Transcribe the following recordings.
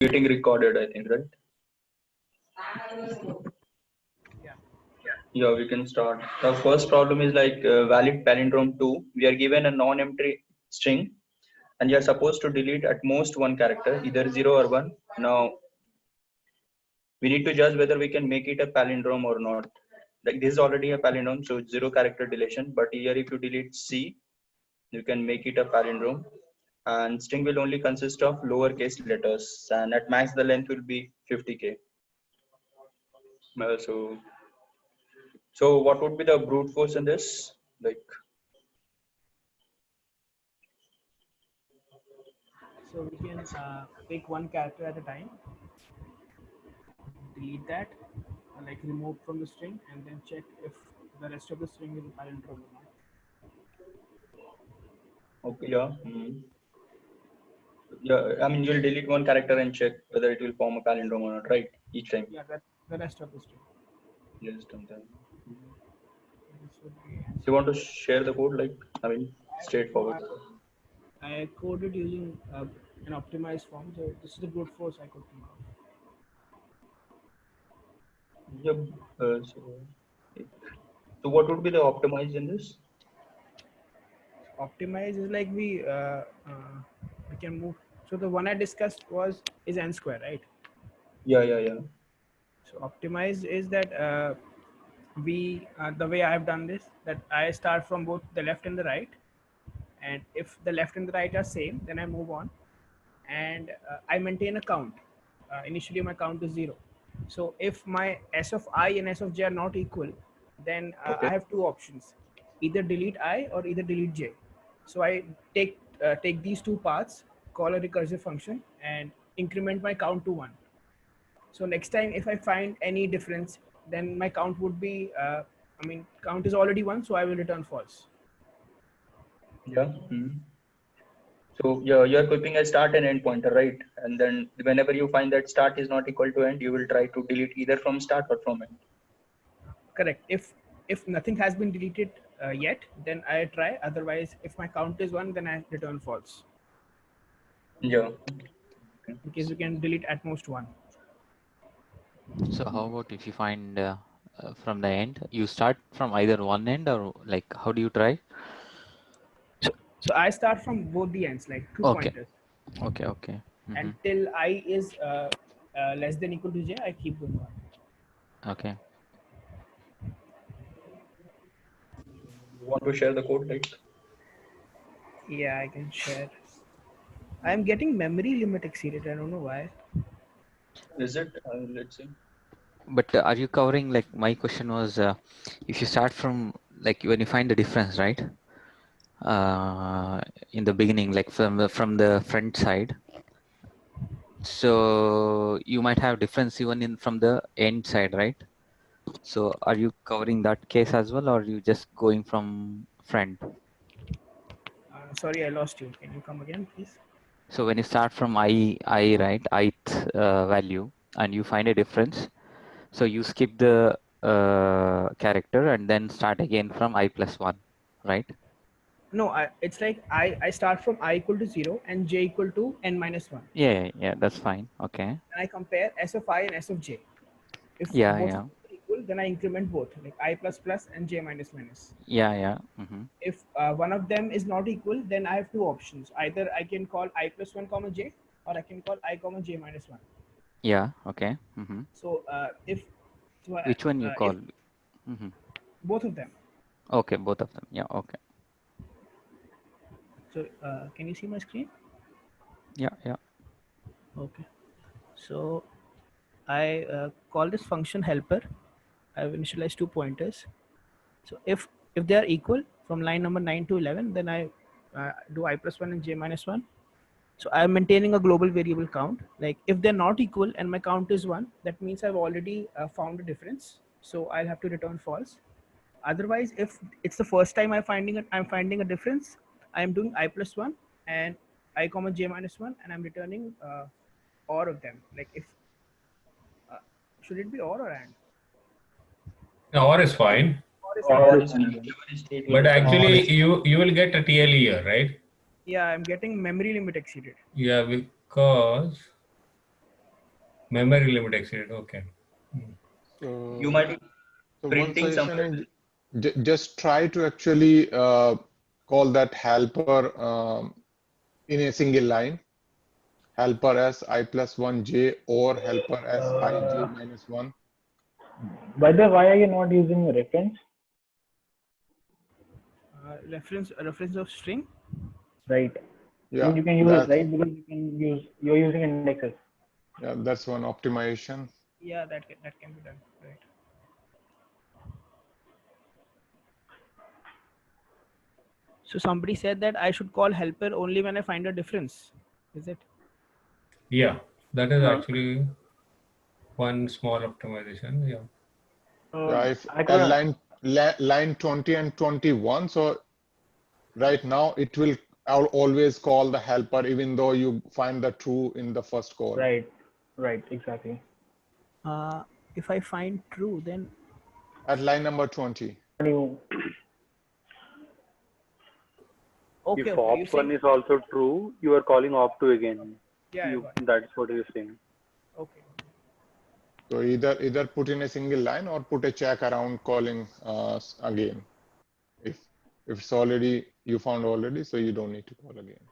getting recorded, I think, right? Yeah. Yeah, we can start. The first problem is like valid palindrome 2. We are given a non-empty string and you are supposed to delete at most one character, either 0 or 1. Now, we need to judge whether we can make it a palindrome or not. Like this is already a palindrome, so 0 character deletion. But here if you delete C, you can make it a palindrome. And string will only consist of lowercase letters. And at max, the length will be 50K. So what would be the brute force in this? Like, So we can pick one character at a time, delete that, like remove from the string, and then check if the rest of the string is a palindrome or not. okay, yeah. Yeah, I mean, you'll delete one character and check whether it will form a palindrome or not, right? Each time. Yeah, that the rest of the string. Yes, done that. This would be So you want to share the code, like, I mean, straightforward. I coded using an optimized form. So this is the brute force I could think of. Yep. So what would be the optimized in this? Optimize is like we can move. So the one I discussed is n square, right? Yeah. So optimize is that the way I have done this, that I start from both the left and the right, and if the left and the right are same, then I move on, and I maintain a count. Initially my count is 0. So if my s of I and s of j are not equal, then Okay. I have two options: either delete I or either delete j. So I take these two paths, call a recursive function, and increment my count to 1. So next time if I find any difference, then my count would be count is already 1, so I will return false. Yeah. So you're keeping a start and end pointer, right? And then whenever you find that start is not equal to end, you will try to delete either from start or from end. Correct. If nothing has been deleted yet, then I try. Otherwise, if my count is 1, then I return false, Yeah. because we can delete at most 1. So how about if you find from the end, you start from either one end, or like how do you try? So I start from both the ends, like two Okay. pointers. Okay. Until I is less than equal to j, I keep going on. Okay. You want to share the code, like? Yeah, I can share. I am getting memory limit exceeded. I don't know why. Is it? Let's see. But are you covering, like my question was, if you start from, like when you find the difference, right? In the beginning, like from the front side, so you might have difference even in from the end side, right? So are you covering that case as well, or are you just going from front? Sorry, I lost you. Can you come again, please? So when you start from I right, ith value, and you find a difference, so you skip the character and then start again from I plus 1, right? No, it's like I start from I equal to 0 and j equal to n minus 1. Yeah, that's fine. Okay. And I compare s of I and s of j. If Yeah. both are equal, then I increment both, like I plus plus and j minus minus. Yeah. If one of them is not equal, then I have two options. Either I can call I plus 1 comma j, or I can call I comma j minus 1. Yeah. Okay. So Which one you call? Both of them. Okay, both of them. Yeah. Okay. So can you see my screen? Yeah. Okay. So I call this function helper. I've initialized two pointers. So if they are equal from line number 9 to 11, then I do I plus 1 and j minus 1. So I'm maintaining a global variable count. Like if they're not equal and my count is 1, that means I've already found a difference. So I'll have to return false. Otherwise, if it's the first time I'm finding a difference, I'm doing I plus 1 and I comma j minus 1, and I'm returning or of them. Like if should it be or and? No, or is fine. But But actually, you will get a TLE here, right? Yeah, I'm getting memory limit exceeded. Yeah, because Memory limit exceeded. Okay. So, You might be so one printing suggestion somewhere. is just try to actually call that helper in a single line. Helper s I plus 1j or helper s ij minus 1. By the way, why are you not using a reference? Reference of string. Right. I Yeah, mean, you can use it, that's right? Because you're using indexes. that's one optimization. Yeah, that can be done. Right. So somebody said that I should call helper only when I find a difference. Is it? Yeah, that is actually one small optimization. Yeah. Yeah, if I at could line 20 and 21, so right now it will always call the helper even though you find the true in the first call. right, exactly. If I find true, then At line number 20. You okay. If Okay. You're op1 saying is also true, you are calling op2 again. yeah. I got it. That's what you're saying. Okay. So either put in a single line or put a check around calling again. If it's already you found already, so you don't need to call again.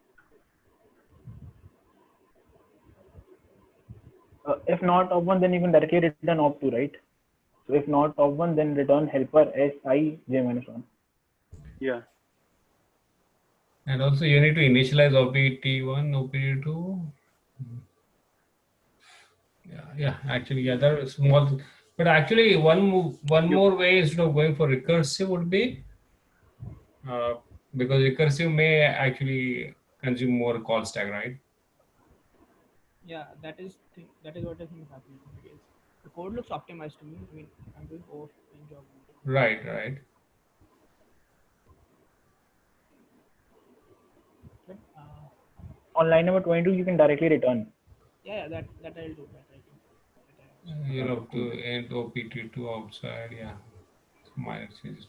if not op1, then you can directly return op2, right? So if not op1, then return helper sij minus 1. Yeah. And also you need to initialize OPT1, OPT2. Yeah, actually, yeah, there are small, but actually one more way instead of going for recursive would be because recursive may actually consume more call stack, right? Yeah, that is what I think is happening because the code looks optimized to me. I mean, I'm doing overflowing job. Right, right. But On line number 22, you can directly return. yeah, that I'll do. That I think. You have to end OPT2 outside, yeah. Minor changes.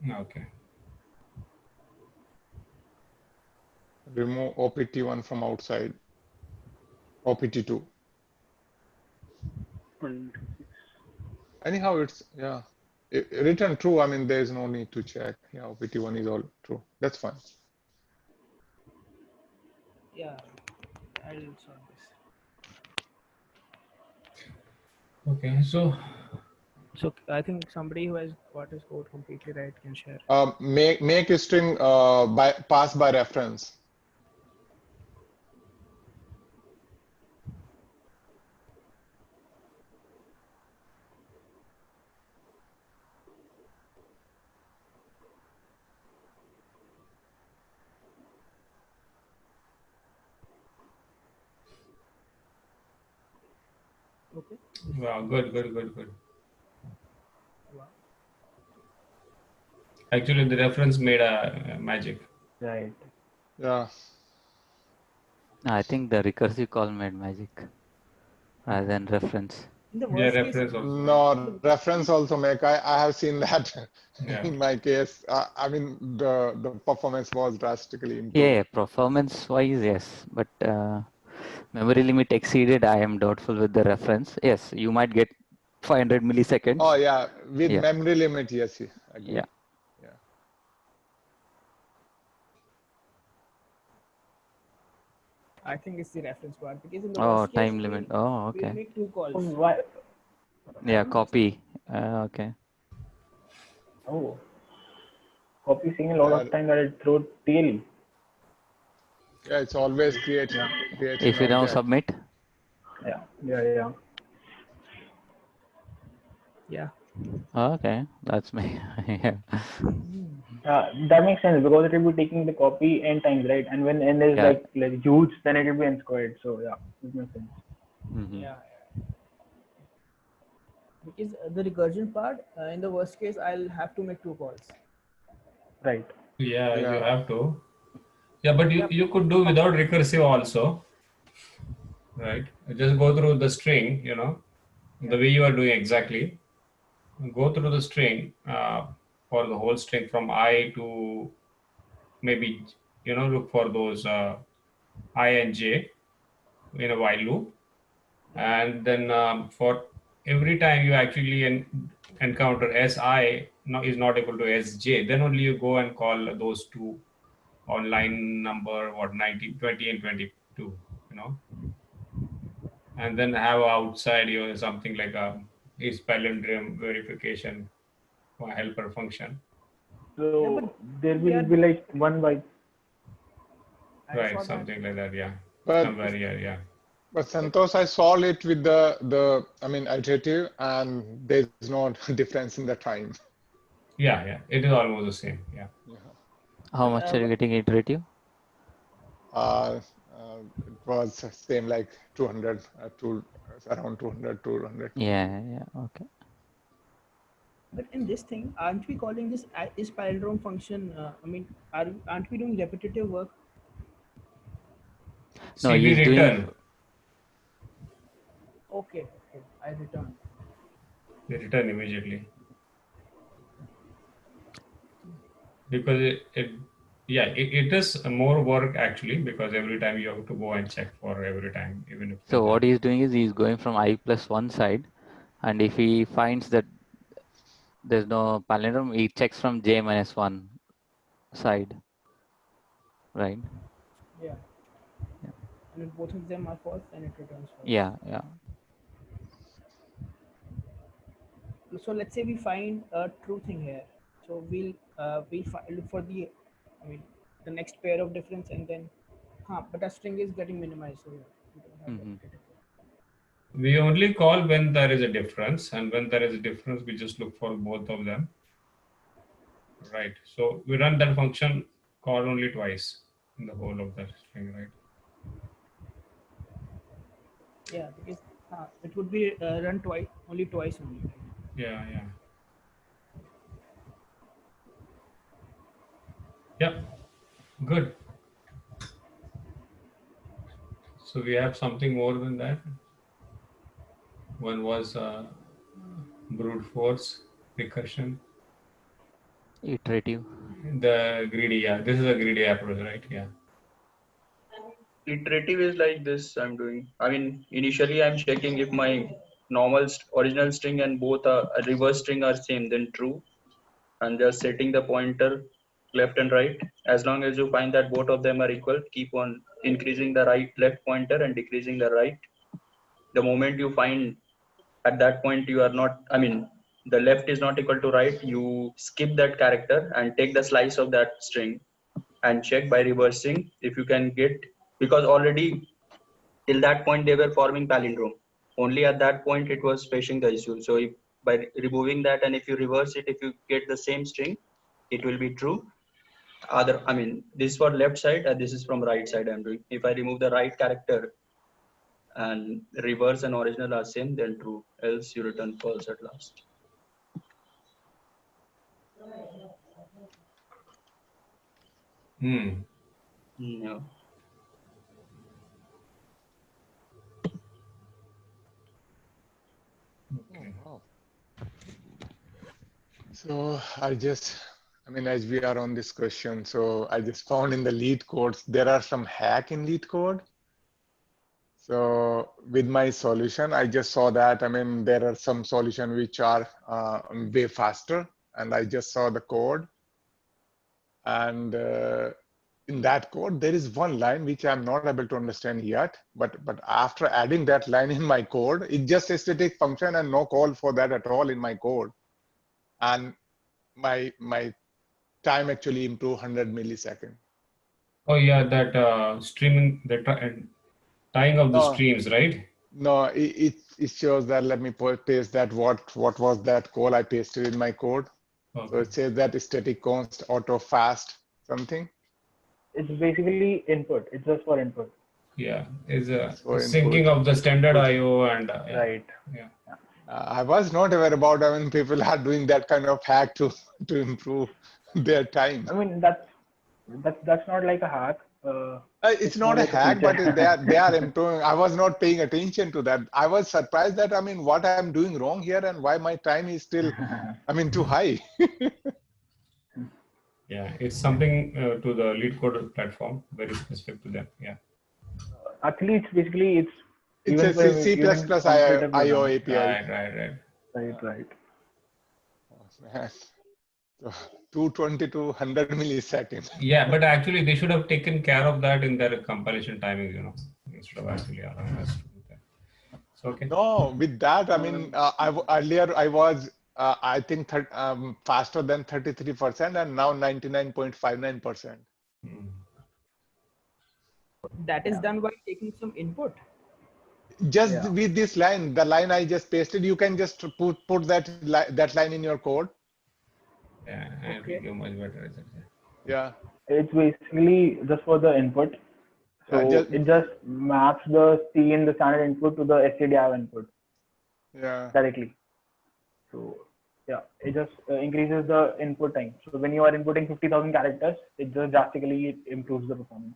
Okay. Remove OPT1 from outside. OPT2. Anyhow, it's yeah. Return true. I mean, there is no need to check. Yeah, OPT1 is all true. That's fine. Yeah, I'll solve this. Okay, So I think somebody who has got his code completely right can share. make a string pass by reference. Okay. Wow, good. Wow. Actually, the reference made a magic. Right. Yeah. I think the recursive call made magic rather than reference. In the Yeah, worst case, reference also. No, reference also make. I have seen that Yeah. in my case. I mean, the performance was drastically improved. Yeah, performance wise, yes, but memory limit exceeded. I am doubtful with the reference. Yes, you might get 500 milliseconds. Oh yeah, with Yeah. memory limit, yes, agree. Yeah. Yeah. I think it's the reference part because in the Oh, worst case, time limit. Oh, we'll okay. make 2 calls. Why? Yeah, copy. Okay. Oh, copy seeing a lot of time that it throw TLE. Yeah, it's always creating If you now object. submit, Yeah. Yeah. okay, that's me. Yeah. That makes sense because it will be taking the copy n times, right? And when n is Yeah. like huge, then it will be n squared. So yeah, it makes sense. Mhm. Yeah. Because the recursion part, in the worst case, I'll have to make 2 calls. Right. Yeah, you Yeah. have to. Yeah, but you could do without recursive also, right? Just go through the string, the way you are doing exactly. Go through the string for the whole string from I to maybe, look for those I and J. in a while loop. And then for every time you actually encounter Si is not equal to Sj, then only you go and call those two on line number 19, 20 and 22, and then have outside you something like is palindrome verification helper function. So there will be like one byte. Right, something like that, yeah. But Somewhere here, yeah. But Santosh, I solved it with the iterative, and there's no difference in the time. Yeah, it is almost the same, yeah. How much are you getting iterative? It was same like 200 around 200. Yeah, okay. But in this thing, aren't we calling this is palindrome function? Aren't we doing repetitive work? No, CB he's doing. return. Okay, I return. They return immediately. Because it is more work actually, because every time you have to go and check for every time, even if. So what he's doing is he's going from I+1 side, and if he finds that there's no palindrome, he checks from J-1 side, right? Yeah. And if both of them are false, then it returns false. Yeah. So let's say we find a true thing here. So we'll look for the next pair of difference, and then but our string is getting minimized, so we don't have repetitive. We only call when there is a difference, and when there is a difference, we just look for both of them. Right. So we run that function call only twice in the whole of that string, right? Yeah, because it would be run twice only. Yeah. Yeah. Good. So we have something more than that. One was brute force, recursion. Iterative. The greedy, yeah. This is a greedy approach, right? Yeah. Iterative is like this I'm doing. Initially I'm checking if my normal original string and both are reverse string are same, then true. And just setting the pointer left and right. As long as you find that both of them are equal, keep on increasing the left pointer and decreasing the right. The moment you find at that point you are not, the left is not equal to right, you skip that character and take the slice of that string and check by reversing if you can get, because already till that point they were forming palindrome. Only at that point it was facing the issue. So if by removing that, and if you reverse it, if you get the same string, it will be true. This is for left side and this is from right side I'm doing. If I remove the right character and reverse and original are same, then true, else you return false at last. Yeah. Okay. So as we are on this question, so I just found in the lead codes, there are some hack in lead code. So with my solution, I just saw that, there are some solutions which are way faster, and I just saw the code. And in that code, there is one line which I'm not able to understand yet, but after adding that line in my code, it's just a static function and no call for that at all in my code. And my time actually improved 100 milliseconds. Oh yeah, that streaming, the tying of the streams, right? No, it shows that, let me paste that, what was that call I pasted in my code. Okay. So it says that static const auto fast something. It's basically input. It's just for input. Yeah, it's syncing of the standard IO and right. Yeah. I was not aware about. People are doing that kind of hack to improve their time. That's not like a hack. It's not a hack, but they are improving. I was not paying attention to that. I was surprised that what I'm doing wrong here and why my time is still too high. Yeah, it's something to the LeetCode platform, very specific to them. Yeah. Actually, it's basically it's It's even a for C++ even computer IO program. API. Right. Right. So 220 to 100 milliseconds. Yeah, but actually they should have taken care of that in their compilation timing, instead of actually allowing us to do that. So, okay. No, with that, I mean, earlier I was, I think, faster than 33%, and now 99.59%. Hmm. That is done by taking some input. Just with this line, the line I just pasted, you can just put that line in your code. Yeah, and it will give much better results. Yeah. It's basically just for the input. So it just maps the C in the standard input to the stdio input directly. So yeah, it just increases the input time. So when you are inputting 50,000 characters, it just drastically improves the performance.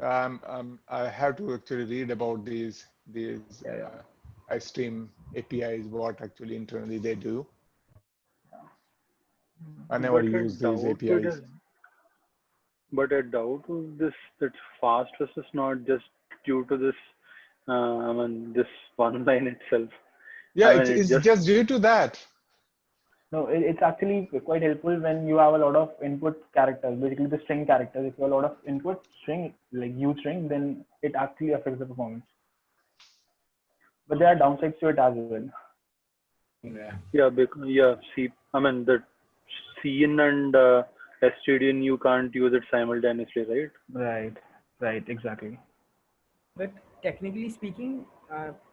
I have to actually read about these iStream APIs, what actually internally they do. I never use these APIs. But I doubt this that fast is not just due to this. This one line itself. Yeah, it's just due to that. No, it's actually quite helpful when you have a lot of input characters, basically the string characters. If you have a lot of input string, like huge string, then it actually affects the performance. But there are downsides to it as well. The CIN and stdin, you can't use it simultaneously, right? Right, exactly. But technically speaking,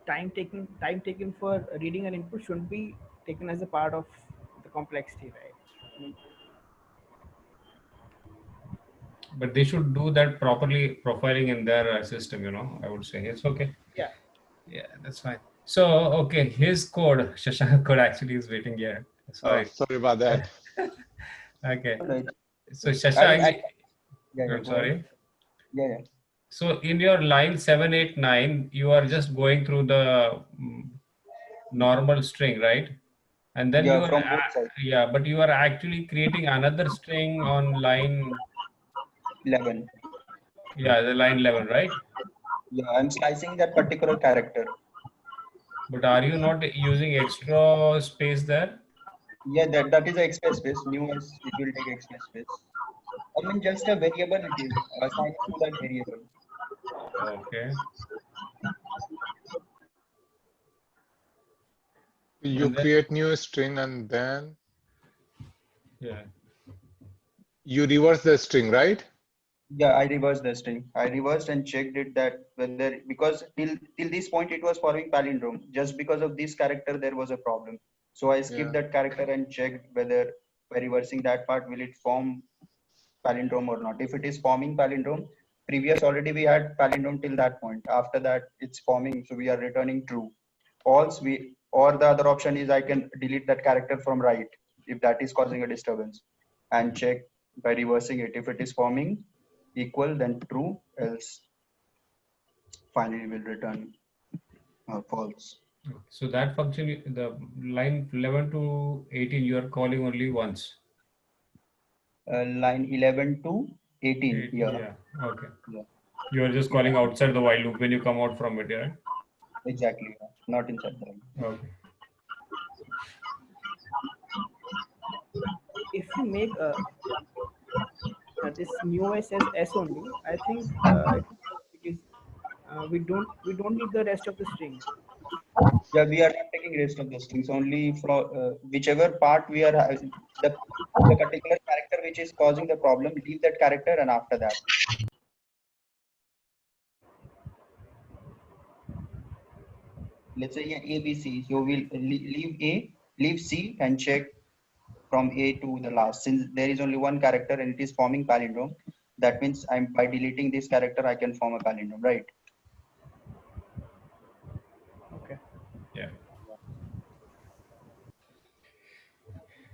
time taken for reading an input shouldn't be taken as a part of the complexity, right? But they should do that properly, profiling in their system, I would say. It's okay. Yeah, that's fine. So, okay, his code, Shashank code actually is waiting here. That's fine. Sorry about that. Okay. Right. So, Shashank, Yeah, I'm sorry. Yeah. So, in your line 7, 8, 9, you are just going through the normal string, right? And then you are, from both sides. but you are actually creating another string on line 11. Yeah, the line 11, right? Yeah, I'm slicing that particular character. But are you not using extra space there? Yeah, that is a extra space. New is it will take extra space. I mean, just a variable it is assigned to that variable. Okay. You create new string and then you reverse the string, right? Yeah, I reversed the string. I reversed and checked it that whether, because till this point it was following palindrome. Just because of this character there was a problem. So I skipped that character and checked whether by reversing that part will it form palindrome or not. If it is forming palindrome, previous already we had palindrome till that point. After that it's forming, so we are returning true. False, or the other option is I can delete that character from right if that is causing a disturbance, and check by reversing it. If it is forming equal, then true, else finally will return false. So that function, the line 11 to 18, you are calling only once. Line 11 to 18. Yeah. Okay. Yeah. You are just calling outside the while loop when you come out from it, yeah? Exactly. Not inside the line. Okay. If you make this new as S only, I think because we don't need the rest of the string. Yeah, we are not taking rest of the strings. Only from whichever part we are the particular character which is causing the problem. Leave that character, and after that. Let's say A, B, C. So we'll leave A, leave C, and check from A to the last. Since there is only one character and it is forming palindrome, that means by deleting this character I can form a palindrome, right? Okay. Yeah.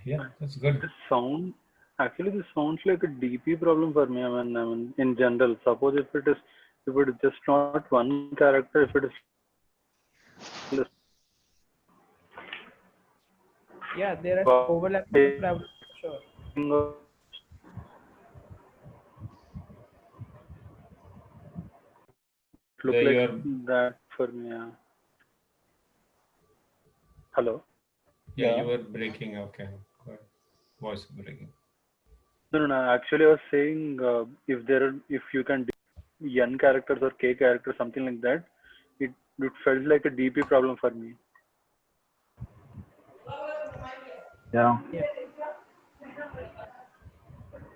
Yeah, that's good. This sounds like a DP problem for me. I mean, in general, suppose if it is just not one character, if it is. Yeah, there are overlapping problems. Sure. looked like that for me. Yeah. Hello. Yeah, you were breaking. Okay, go ahead. Voice breaking. No. Actually, I was saying if you can do n characters or k characters, something like that, it felt like a DP problem for me. Yeah.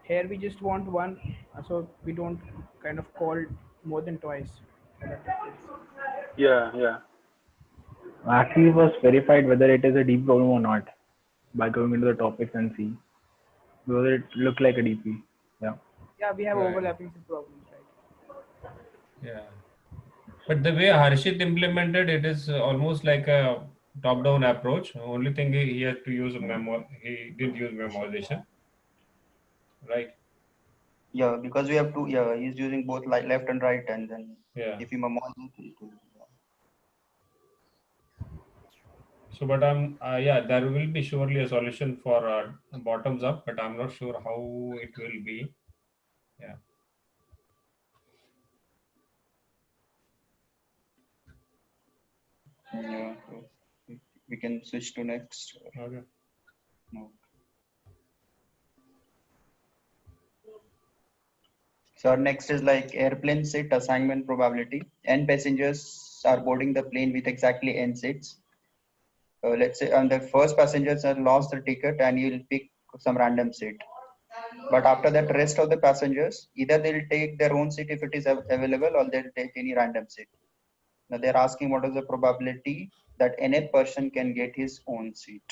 Here we just want one, so we don't kind of call more than twice. Yeah. Actually, it was verified whether it is a DP problem or not by going into the topics and see, because it looked like a DP. Yeah. Yeah, we have Right. overlapping problems, right? Yeah. But the way Harshit implemented it is almost like a top-down approach. Only thing he had to use he did use memorization, right? Yeah, because we have to. Yeah, he's using both left and right, and then if you memorize it. So, but there will be surely a solution for bottoms up, but I'm not sure how it will be. Yeah. Yeah, we can switch to next. Okay. No. So our next is like airplane seat assignment probability. N passengers are boarding the plane with exactly n seats. Let's say on the first passengers have lost the ticket and you'll pick some random seat. But after that, rest of the passengers, either they'll take their own seat if it is available, or they'll take any random seat. Now they're asking what is the probability that nth person can get his own seat.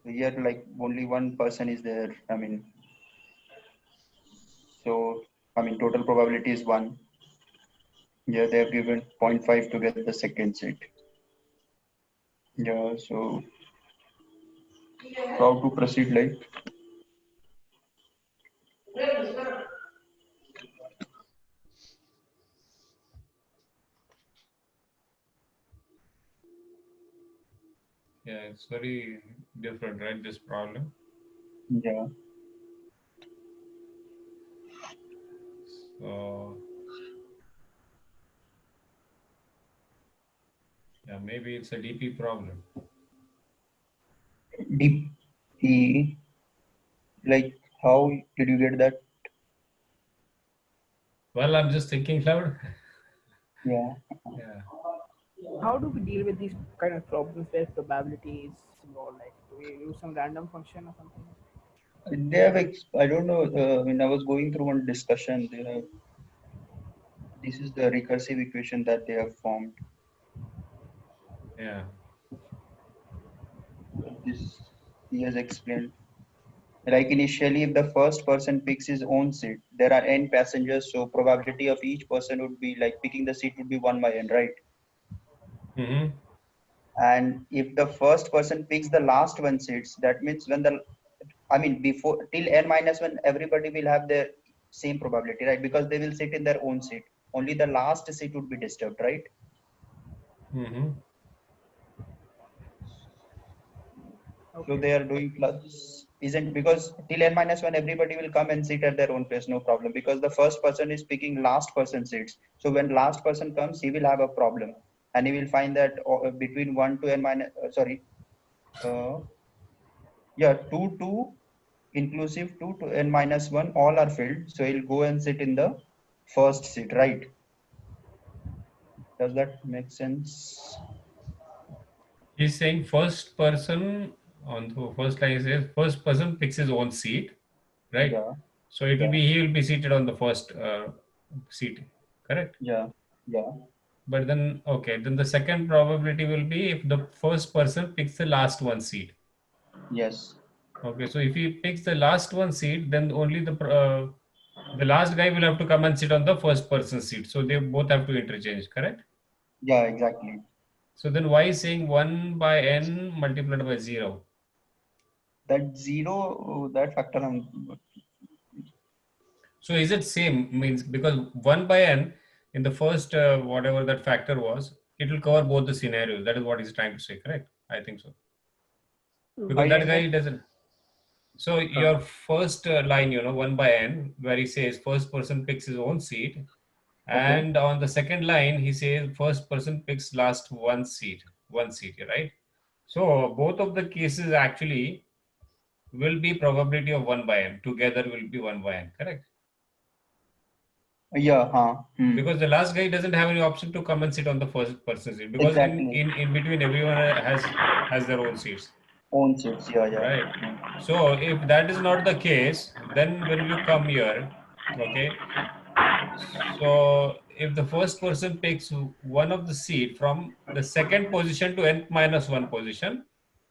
So here, like only one person is there. Total probability is 1. Yeah, they have given 0.5 to get the second seat. Yeah, so how to proceed like? Yeah, it's very different, right? This problem. Yeah. So, yeah, maybe it's a DP problem. DP, like how did you get that? Well, I'm just thinking loud. Yeah. Yeah. How do we deal with these kind of problems where probability is involved? Like, do we use some random function or something? They have, I don't know, when I was going through one discussion, this is the recursive equation that they have formed. Yeah. This he has explained. Like initially, if the first person picks his own seat, there are n passengers, so probability of each person would be like picking the seat would be 1 by n, right? Mm-hmm. And if the first person picks the last one seats, that means when before till n minus 1, everybody will have their same probability, right? Because they will sit in their own seat. Only the last seat would be disturbed, right? Mm-hmm. Okay. So they are doing plus, isn't, because till n minus 1, everybody will come and sit at their own place, no problem. Because the first person is picking last person seats. So when last person comes, he will have a problem. And he will find that between 1 to n minus, 2 inclusive 2 to n minus 1, all are filled. So he'll go and sit in the first seat, right? Does that make sense? He's saying first person on the first line says first person picks his own seat, right? Yeah. So it will be he will be seated on the first seat, correct? Yeah. But then then the second probability will be if the first person picks the last one seat. Yes. Okay, so if he picks the last one seat, then only the last guy will have to come and sit on the first person seat. So they both have to interchange, correct? Yeah, exactly. So then why is saying 1 by n multiplied by 0? That 0, that factor. So is it same? Means because 1 by n in the first whatever that factor was, it will cover both the scenarios. That is what he's trying to say, correct? I think so. Because that guy doesn't. So your first line, 1 by n, where he says first person picks his own seat. And on the second line, he says first person picks last one seat, right? So both of the cases actually will be probability of 1 by n. Together will be 1 by n, correct? Yeah. Because the last guy doesn't have any option to come and sit on the first person seat. Because Exactly. in between, everyone has their own seats. Own seats, yeah. Right. So if that is not the case, then when you come here, okay. So if the first person picks one of the seat from the second position to n minus 1 position,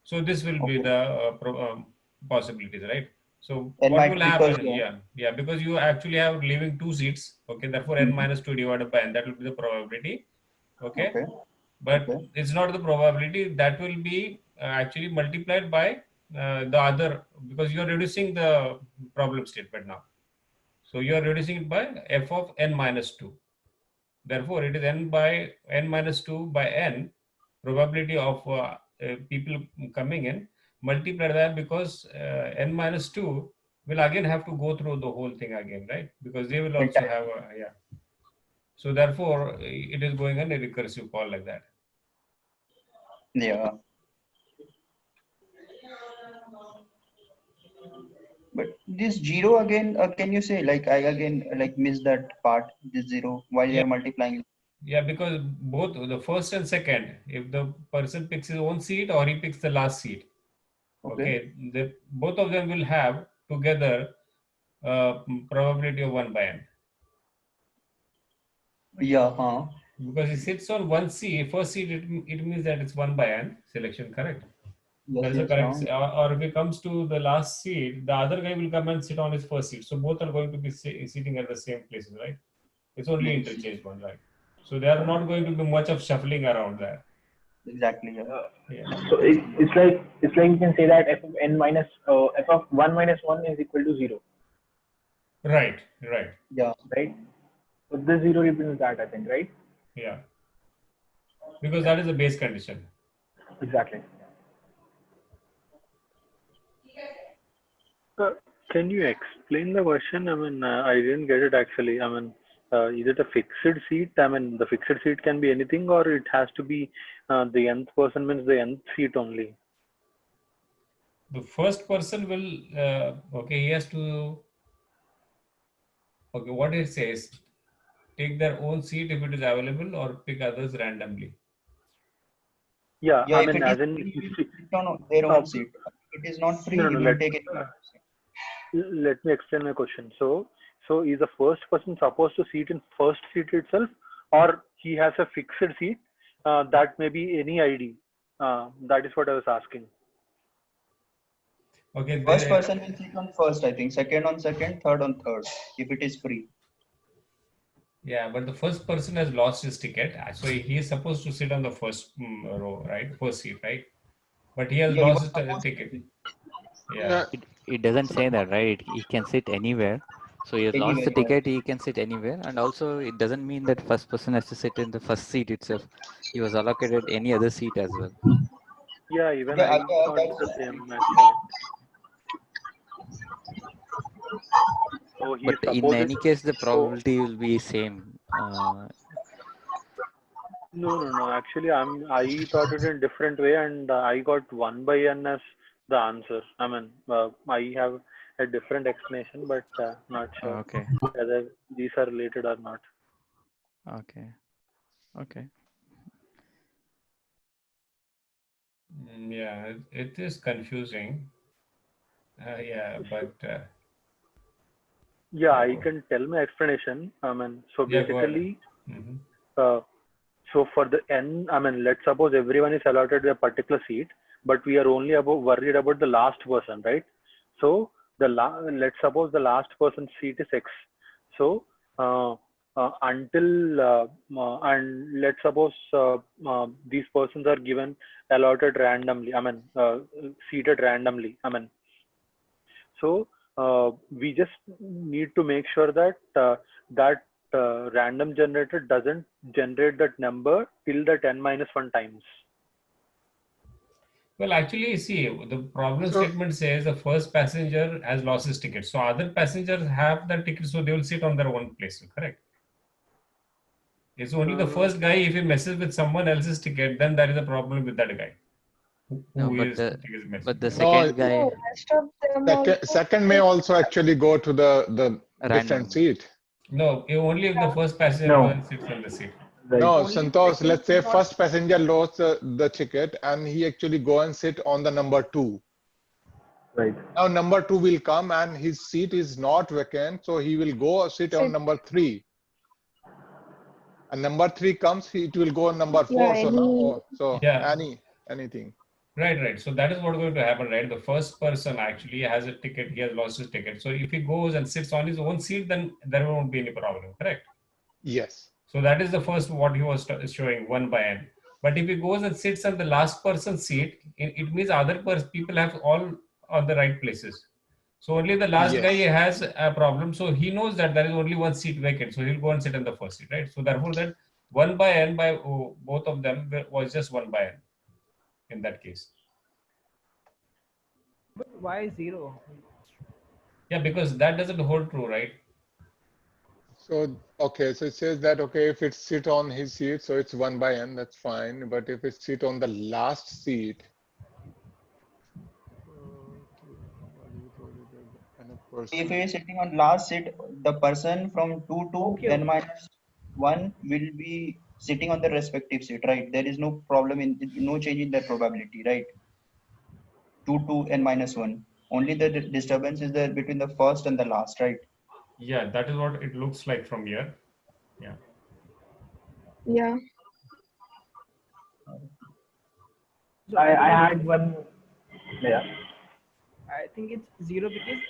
so this will be the possibilities, right? So N what might will because happen? Yeah, because you actually have leaving 2 seats. Okay, therefore n minus 2 divided by n, that will be the probability. Okay, but it's not the probability, that will be actually multiplied by the other, because you are reducing the problem statement now. So you are reducing it by f of n minus 2. Therefore, it is n by n minus 2 by n, probability of people coming in, multiplied that, because n minus 2 will again have to go through the whole thing again, right? Because they will also have a, So therefore, it is going on a recursive call like that. Yeah. But this 0 again, can you say, like, I again miss that part, this 0 while you're multiplying? Yeah, because both the first and second, if the person picks his own seat or he picks the last seat, okay, both of them will have together probability of 1 by n. Yeah. Because he sits on one seat, first seat, it means that it's 1 by n selection, correct? That is the correct. Or if it comes to the last seat, the other guy will come and sit on his first seat. So both are going to be sitting at the same places, right? It's only interchange one, right? So there are not going to be much of shuffling around there. Exactly. Yeah. So it's like you can say that f of n minus f of 1 minus 1 is equal to 0. Right. Yeah. Right. So this 0 represents that, I think, right? Yeah. Because that is the base condition. Exactly. Can you explain the question? I mean, I didn't get it actually. I mean, is it a fixed seat? I mean, the fixed seat can be anything, or it has to be the nth person means the nth seat only. The first person will, he has to, what it says, take their own seat if it is available, or pick others randomly. Yeah, I mean, as in their own seat. If it is not free, he will take it. Let me explain my question. So is the first person supposed to sit in first seat itself, or he has a fixed seat that may be any ID? That is what I was asking. Okay. First person will sit on first, I think. Second on second, third on third, if it is free. Yeah, but the first person has lost his ticket, so he is supposed to sit on the first row, right? First seat, right? But he has lost his ticket. Yeah. It doesn't say that, right? He can sit anywhere. So he has lost the ticket, he can sit anywhere. And also, it doesn't mean that first person has to sit in the first seat itself. He was allocated any other seat as well. Yeah, even I thought the same actually. So but in any case, the probability will be same. No. Actually, I thought it in different way, and I got 1 by n as the answer. I mean, I have a different explanation, but not sure whether these are related or not. Okay. Yeah, it is confusing. But. Yeah, I can tell my explanation. I mean, so basically, so for the n, I mean, let's suppose everyone is allotted a particular seat, but we are only worried about the last person, right? So let's suppose the last person's seat is x. So until and let's suppose these persons are given allotted randomly. I mean, seated randomly. I mean, so we just need to make sure that that random generator doesn't generate that number till the n minus 1 times. Well, actually, see, the problem statement says the first passenger has lost his ticket. So other passengers have the ticket, so they will sit on their own place. Correct? It's only the first guy. If he messes with someone else's ticket, then there is a problem with that guy. No, Who but is but the No, second guy Rest of them also second may also actually go to the different random. seat. No, only if the first passenger No. goes and sits on the seat. Right. No, Only Santosh, second let's say should not- first passenger lost the ticket and he actually go and sit on the number 2. Right. Now number 2 will come and his seat is not vacant, so he will go sit on number 3. And number 3 comes, it will go on number 4. So Yeah. anything. Right. So that is what is going to happen, right? The first person actually has a ticket, he has lost his ticket. So if he goes and sits on his own seat, then there won't be any problem, correct? Yes. So that is the first what he was showing, 1 by n. But if he goes and sits on the last person's seat, it means other people have all on the right places. So only the last guy has a problem. So he knows that there is only one seat vacant. So he'll go and sit on the first seat, right? So therefore that 1 by n by both of them was just 1 by n in that case. But why 0? Yeah, because that doesn't hold true, right? So, okay, so it says that, okay, if it sit on his seat, so it's 1 by n, that's fine. But if it sit on the last seat, if he is sitting on last seat, the person from 2 to n minus 1 will be sitting on the respective seat, right? There is no problem no change in that probability, right? 2 to n minus 1. Only the disturbance is there between the first and the last, right? Yeah, that is what it looks like from here. Yeah. Yeah. So I had one. Yeah. I think it's 0 because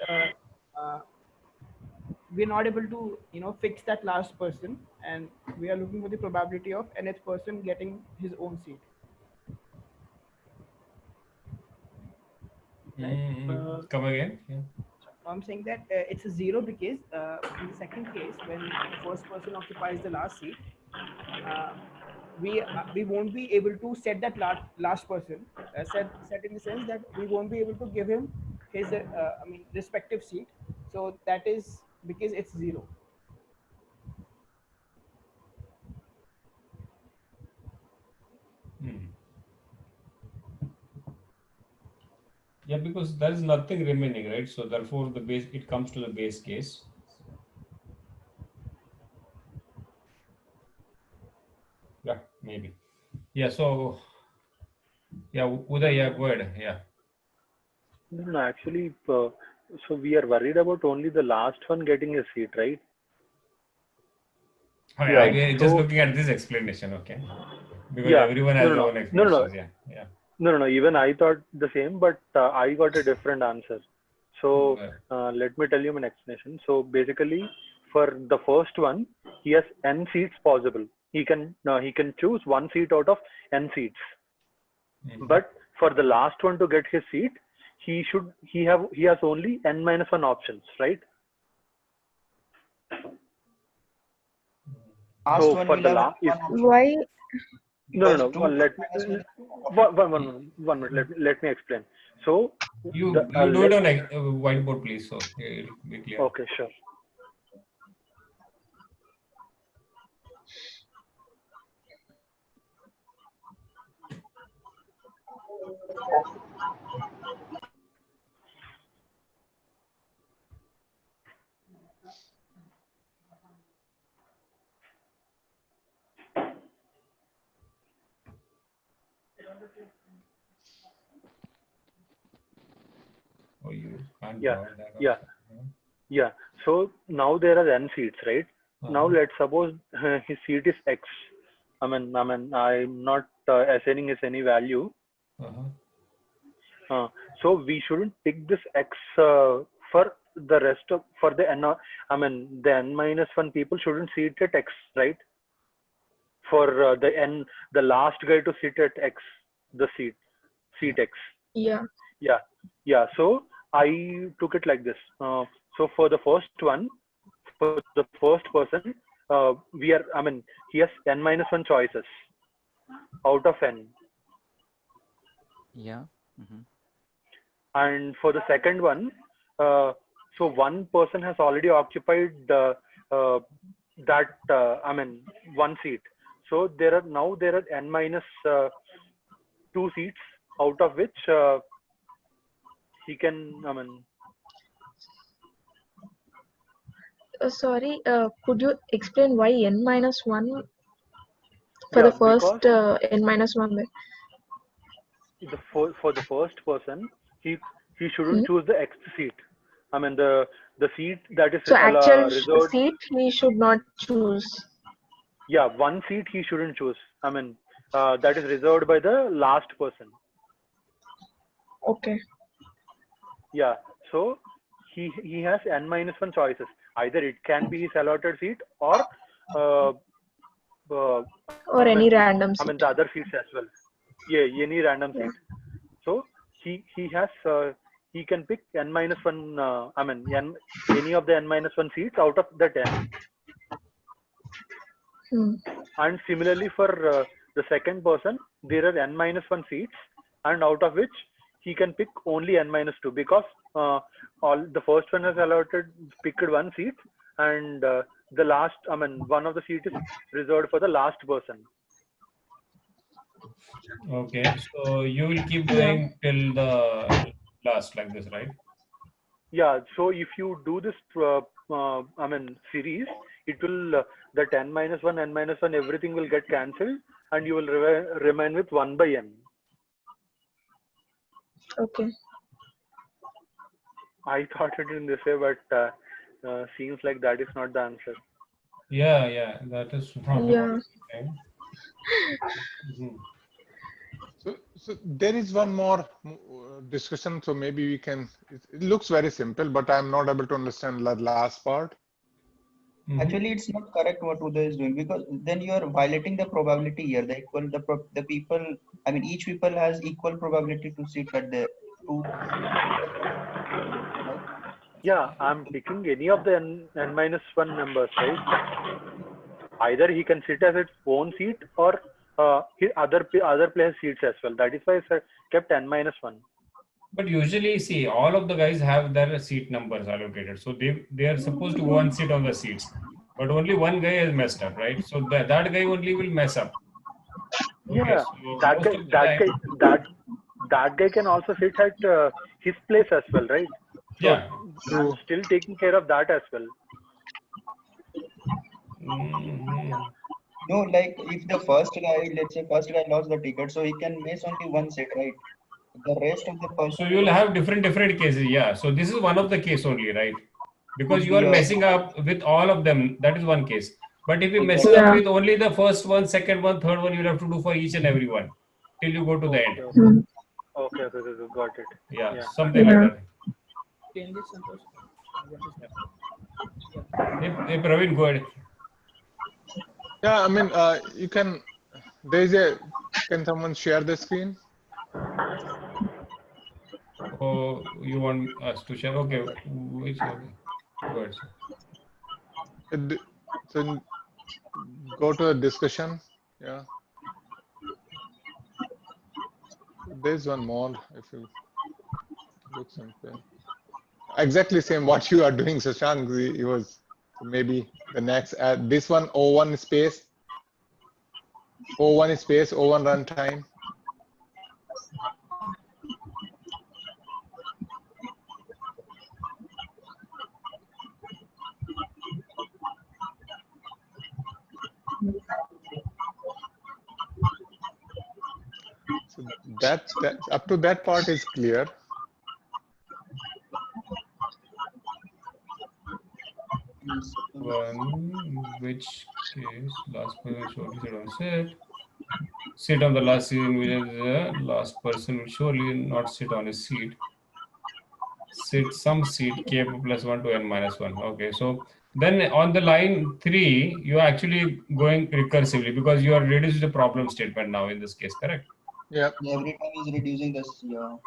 we're not able to fix that last person, and we are looking for the probability of nth person getting his own seat. Come again? Yeah. I'm saying that it's a 0 because in the second case, when the first person occupies the last seat, we won't be able to set that last person set in the sense that we won't be able to give him his respective seat. So that is because it's 0. Yeah, because there is nothing remaining, right? So therefore the base, it comes to the base case. Yeah, maybe. Yeah, so yeah, Uday, yeah, go ahead. Yeah. No, actually, so we are worried about only the last one getting a seat, right? Oh, yeah, we're just looking at this explanation, okay? Because everyone has their own explanations. Yeah. No. Even I thought the same, but I got a different answer. So let me tell you my explanation. So basically, for the first one, he has n seats possible. He can choose one seat out of n seats. But for the last one to get his seat, he has only n minus 1 options, right? So for the last, why? No. One minute. Let me explain. So you do it on a whiteboard, please. So it'll be clear. Okay, sure. Oh, you can't Yeah. So now there are n seats, right? Now let's suppose his seat is x. I'm not assigning his any value. So we shouldn't pick this x for the rest of the n minus 1 people shouldn't sit at x, right? For the last guy to sit at x, the seat x. Yeah. So I took it like this. So for the first one, for the first person, he has n minus 1 choices out of n. Yeah. And for the second one, so one person has already occupied one seat. So there are n minus 2 seats, out of which he can, Sorry, could you explain why n minus 1 for the first n minus 1 bit? For the first person, he shouldn't choose the X seat. I mean the seat that is so actual reserved. Seat he should not choose. Yeah, one seat he shouldn't choose. I mean that is reserved by the last person. Okay. Yeah, so he has n minus 1 choices. Either it can be his allotted seat or any random seat. I mean the other seats as well. Yeah, any random seat. So he has he can pick n minus 1. Any of the n minus 1 seats out of the 10. And similarly for the second person, there are n minus 1 seats, and out of which he can pick only n minus 2, because the first one has picked one seat, and the last, one of the seats is reserved for the last person. Okay, so you will keep going till the last like this, right? Yeah, so if you do this series, it will that n minus 1, n minus 1, everything will get cancelled, and you will remain with 1 by n. Okay. I thought it in this way, but seems like that is not the answer. Yeah, that is not the thing. So there is one more discussion. So maybe we can. It looks very simple, but I'm not able to understand the last part. Actually, it's not correct what Uday is doing, because then you are violating the probability here. The people. I mean, each people has equal probability to sit at the two. Yeah, I'm picking any of the n minus 1 numbers, right? Either he can sit as its own seat, or his other players' seats as well. That is why I kept n minus 1. But usually, see, all of the guys have their seat numbers allocated, so they are supposed to go and sit on the seats. But only one guy has messed up, right? So that guy only will mess up. Okay, yeah, so that guy can also sit at his place as well, right? So yeah. I'm still taking care of that as well. No, like if the first guy, let's say first guy lost the ticket, so he can miss only one seat, right? The rest of the person. So you will have different cases, yeah. So this is one of the case only, right? Because you are messing up with all of them. That is one case. But if you mess up with only the first one, second one, third one, you will have to do for each and every one till you go to the end. Okay, got it. Yeah, something like that. Hey, Praveen, go ahead. Yeah, I mean, you can. Can someone share the screen? Oh, you want us to share? Okay, which? Okay. Go ahead. So go to the discussion. Yeah. There's one more. If you look something. Exactly same what you are doing, Shashank. He was maybe the next. This one O1 space. O1 space. O1 runtime. So that up to that part is clear. Which case last person surely sit on sit on the last seat, in which the last person will surely not sit on his seat. Sit some seat k plus 1 to n minus 1. Okay, so then on the line 3, you are actually going recursively because you are reducing the problem statement now in this case, correct? Yeah. Every time is reducing this. Yeah.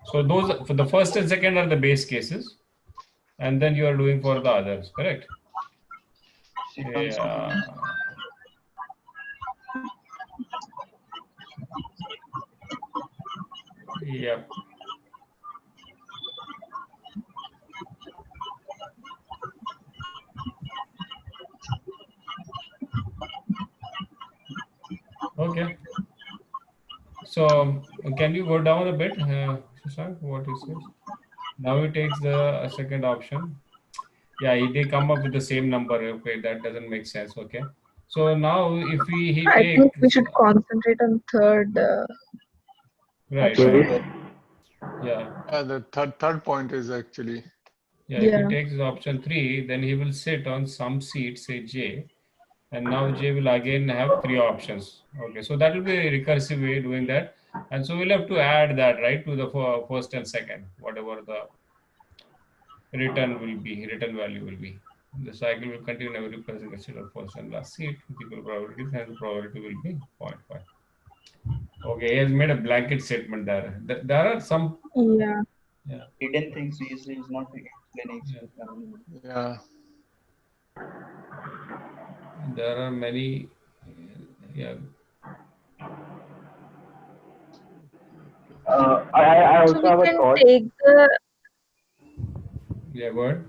So those for the first and second are the base cases, and then you are doing for the others, correct? Yeah. Yep. Okay. So can you go down a bit, Shashank, what he says? Now he takes the second option. Yeah, they come up with the same number. Okay, that doesn't make sense. Okay. So now if he I think we takes, should concentrate on third right. option. Yeah. The third point is actually. Yeah, if he takes option 3, then he will sit on some seat, say J, and now J will again have 3 options. Okay, so that will be a recursive way of doing that. And so we'll have to add that, right, to the first and second, whatever the return value will be. The cycle will continue every person consider first and last seat with equal probabilities, and the probability will be 0.5. Okay, he has made a blanket statement there. There are some hidden things he is not explaining. Yeah. There are many. Yeah. I also So have we a can thought. take the. Yeah, go ahead.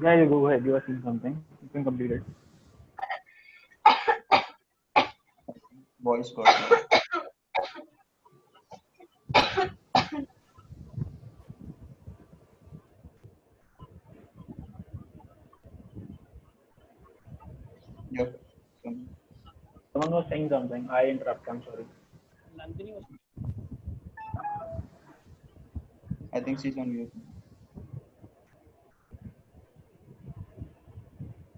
Yeah, you go ahead. You are saying something. You can complete it. Voice got. Yep. Someone was saying something. I interrupted. I'm sorry. Nandini was. I think she's on mute.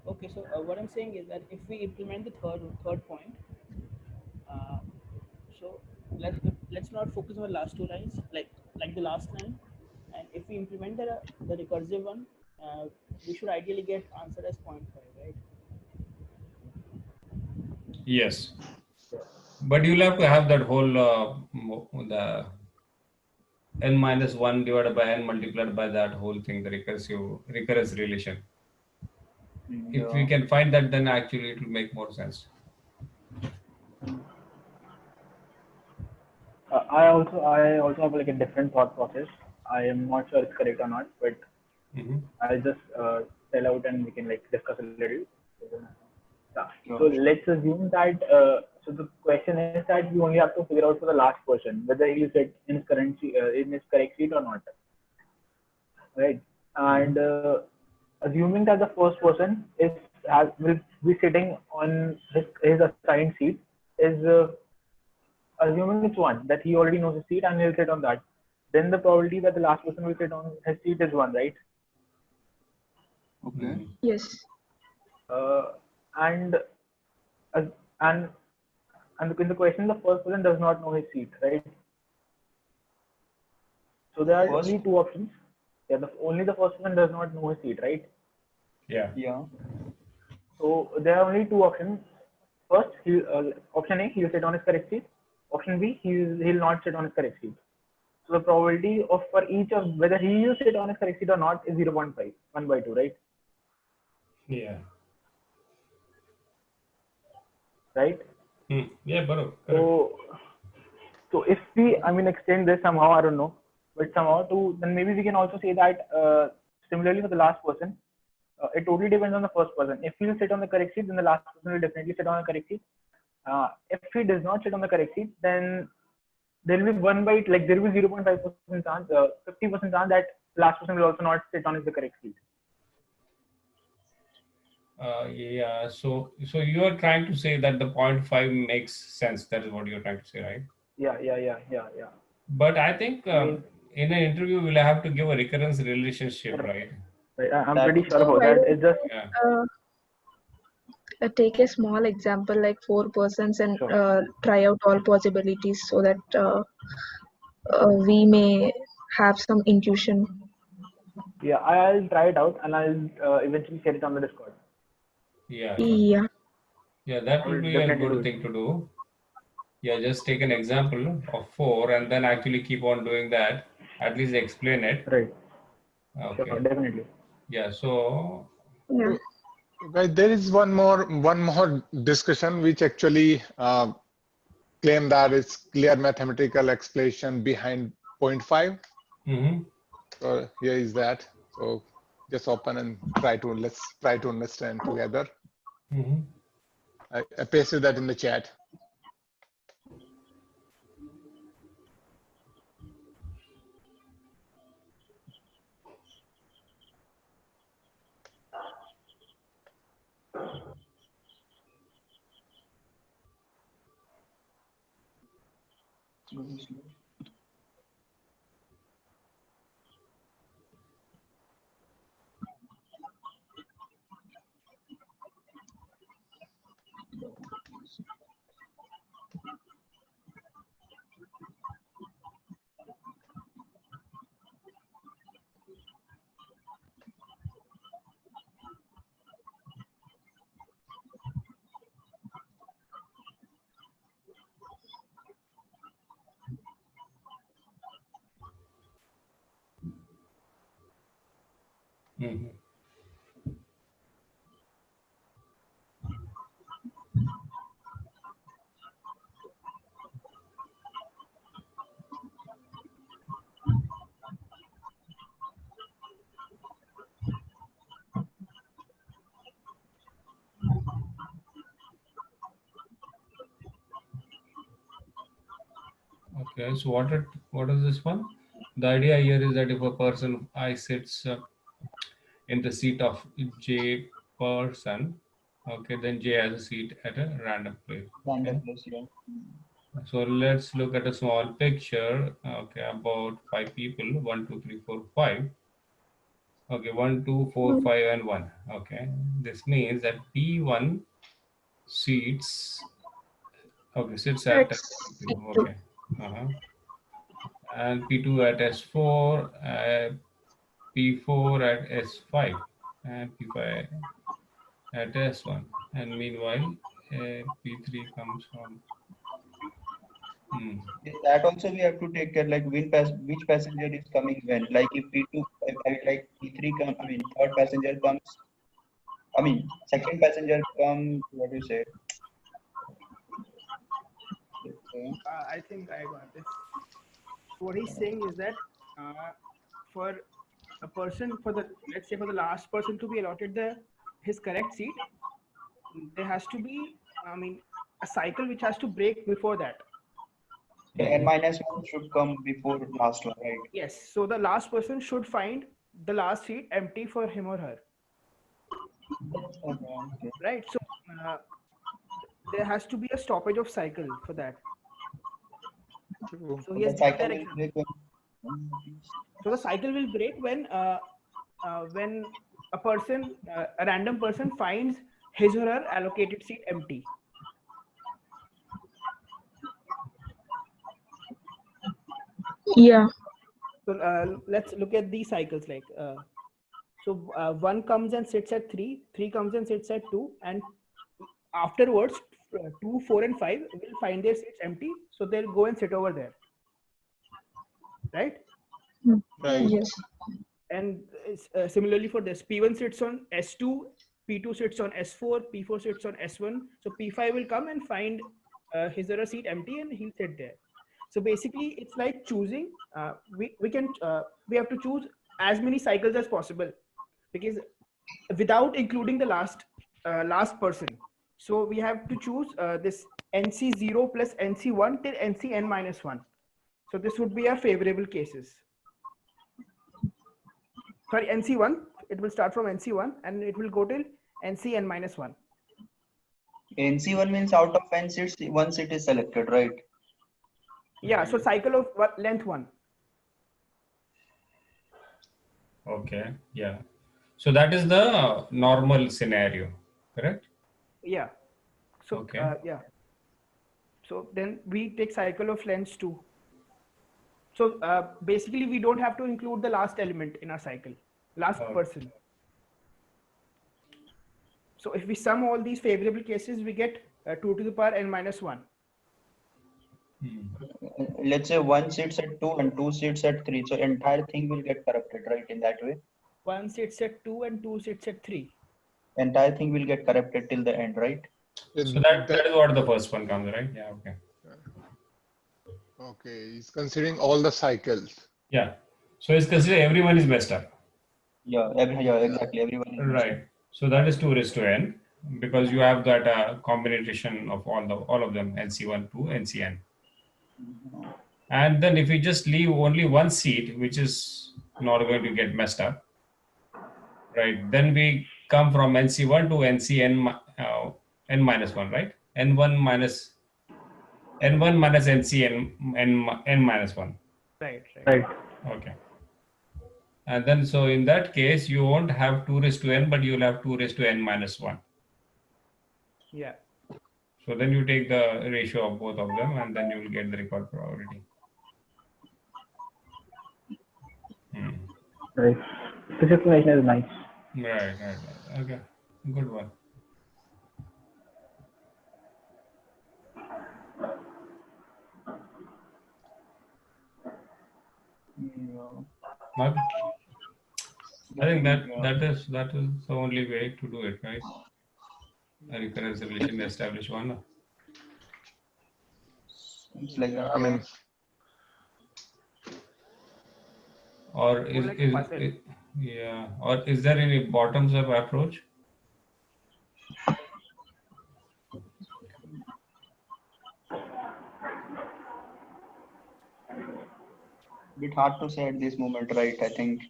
Okay, so what I'm saying is that if we implement the third point, so let's not focus on the last 2 lines, like the last line, and if we implement the recursive one, we should ideally get answer as 0.5, right? Yes, but you'll have to have that whole the n-1 divided by n multiplied by that whole thing, the recurrence relation. If we can find that, then actually it will make more sense. I also have like a different thought process. I am not sure it's correct or not, but I'll just tell out and we can like discuss a little. So let's assume that so the question is that you only have to figure out for the last person whether he'll sit in his correct seat or not, right? And assuming that the first person will be sitting on his assigned seat, is assuming it's 1, that he already knows his seat and he'll sit on that, then the probability that the last person will sit on his seat is 1, right? Okay. Yes. And in the question, the first person does not know his seat, right? So there are only 2 options. Yeah, only the first person does not know his seat, right? Yeah. Yeah. So there are only 2 options. First, option A, he'll sit on his correct seat. Option B, he'll not sit on his correct seat. So the probability for each of whether he will sit on his correct seat or not is 0.5, 1 by 2, right? Yeah. Right? Yeah, but so if we, extend this somehow, I don't know, but somehow then maybe we can also say that similarly for the last person, it totally depends on the first person. If he'll sit on the correct seat, then the last person will definitely sit on the correct seat. If he does not sit on the correct seat, then there will be 1 by, like there will be 0.5% chance, 50% chance that the last person will also not sit on the correct seat. Yeah, so you are trying to say that the 0.5 makes sense. That is what you're trying to say, right? Yeah. But I think in an interview we'll have to give a recurrence relationship, right? I'm pretty sure about that. It's just take a small example like 4 persons and try out all possibilities so that we may have some intuition. Yeah, I'll try it out and I'll eventually share it on the Discord. Yeah, that would be a good thing to do. Yeah, just take an example of 4 and then actually keep on doing that. At least explain it. Right. Okay. Sure, definitely. Yeah. So. Right, there is one more discussion which actually claim that it's clear mathematical explanation behind 0.5. So here is that. So just open and let's try to understand together. I pasted that in the chat. Okay, so what is this one? The idea here is that if a person I sits in the seat of J person, okay, then J has a seat at a random place. Random place, yeah. So let's look at a small picture. Okay, about 5 people, 1, 2, 3, 4, 5. Okay, 1, 2, 4, 5, and 1. Okay, this means that P1 sits at P2. Okay. And P2 at S4, P4 at S5, and P5 at S1. And meanwhile, P3 comes from. That also we have to take care, like which passenger is coming when. Like if P2, like P3 come, I mean third passenger comes. I mean second passenger comes. What do you say? I think I got this. What he's saying is that for a person, let's say for the last person to be allotted his correct seat, there has to be, I mean, a cycle which has to break before that. So n-1 should come before last one, right? Yes. So the last person should find the last seat empty for him or her. Okay. Right. So there has to be a stoppage of cycle for that. So yes, so the cycle will break when a random person finds his or her allocated seat empty. Yeah. So let's look at these cycles. Like so, 1 comes and sits at 3, 3 comes and sits at 2, and afterwards 2, 4, and 5 will find their seats empty, so they'll go and sit over there. Right? Right. Yes. And similarly for this, P1 sits on S2, P2 sits on S4, P4 sits on S1. So P5 will come and find his or her seat empty, and he'll sit there. So basically, it's like choosing. We have to choose as many cycles as possible, because without including the last person. So we have to choose this NC0 plus NC1 till NCn-1. So this would be our favorable cases. Sorry, NC1, it will start from NC1 and it will go till NCn-1. NC1 means out of n seats, 1 seat is selected, right? Yeah, so cycle of length 1. Okay, yeah. So that is the normal scenario, correct? Yeah. So, okay. Yeah. So then we take cycle of lengths 2. So basically, we don't have to include the last element in our cycle, last person. So if we sum all these favorable cases, we get 2 to the power n-1. Let's say 1 sits at 2 and 2 sits at 3. So entire thing will get corrupted, right? In that way. 1 sits at 2 and 2 sits at 3. entire thing will get corrupted till the end, right? So that is what the first one comes, right? Yeah, okay. Okay, he's considering all the cycles. Yeah. So it's considered everyone is messed up. Yeah, exactly. Everyone is messed Right. up. So that is 2 raised to n because you have that combination of all of them, NC1 to NCN. And then if you just leave only one seat, which is not going to get messed up, right? Then we come from NC1 to NCN n minus 1, right? N1 minus NCN n minus 1. Right. Okay. And then so in that case, you won't have 2 raised to n, but you'll have 2 raised to n minus 1. Yeah. So then you take the ratio of both of them, and then you will get the record probability. Right. This explanation is nice. Right. Okay. Good one. Okay. I think that is the only way to do it, right? A recurrence relation establish one. It's like I mean, or is there any bottoms up approach? Bit hard to say at this moment, right? I think.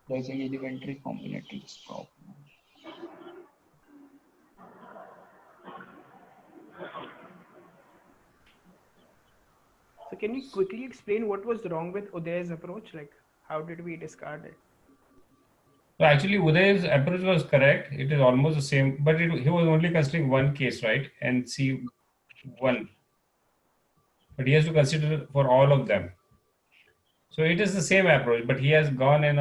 There's an elementary combinatorics problem. So can you quickly explain what was wrong with Uday's approach? Like, how did we discard it? So actually, Uday's approach was correct. It is almost the same, but he was only considering one case, right? NC1. But he has to consider for all of them. So it is the same approach, but he has gone in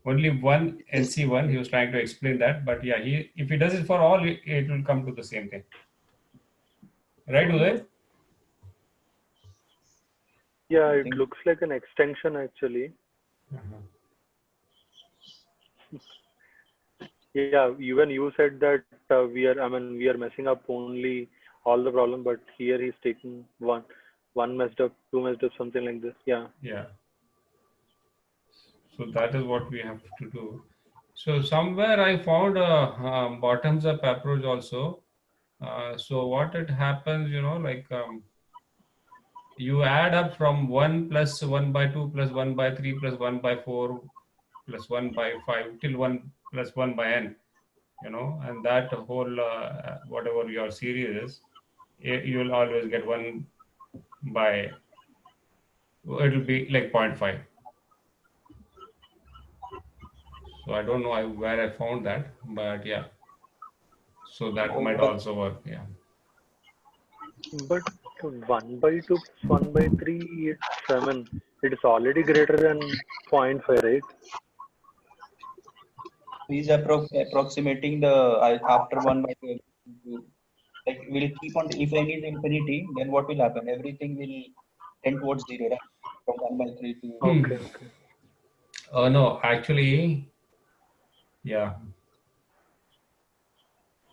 only one NC1. He was trying to explain that, but yeah, if he does it for all, it will come to the same thing. Right, Uday? Yeah, it looks like an extension actually. Yeah, even you said that we are messing up only all the problem, but here he's taking one messed up, 2 messed up, something like this. Yeah. So that is what we have to do. So somewhere I found a bottoms up approach also. So what it happens, you add up from 1 plus 1 by 2 plus 1 by 3 plus 1 by 4 plus 1 by 5 till 1 plus 1 by n, and that whole whatever your series is, you will always get 1 by, it will be like 0.5. So I don't know where I found that, but yeah. So that might also work, yeah. But 1 by 2 plus 1 by 3, it is already greater than 0.5, right? He's approximating the after 1 by 2. Like we'll keep on, if n is infinity, then what will happen? Everything will tend towards 0, right? From 1 by 3 to. Okay. No, actually, yeah.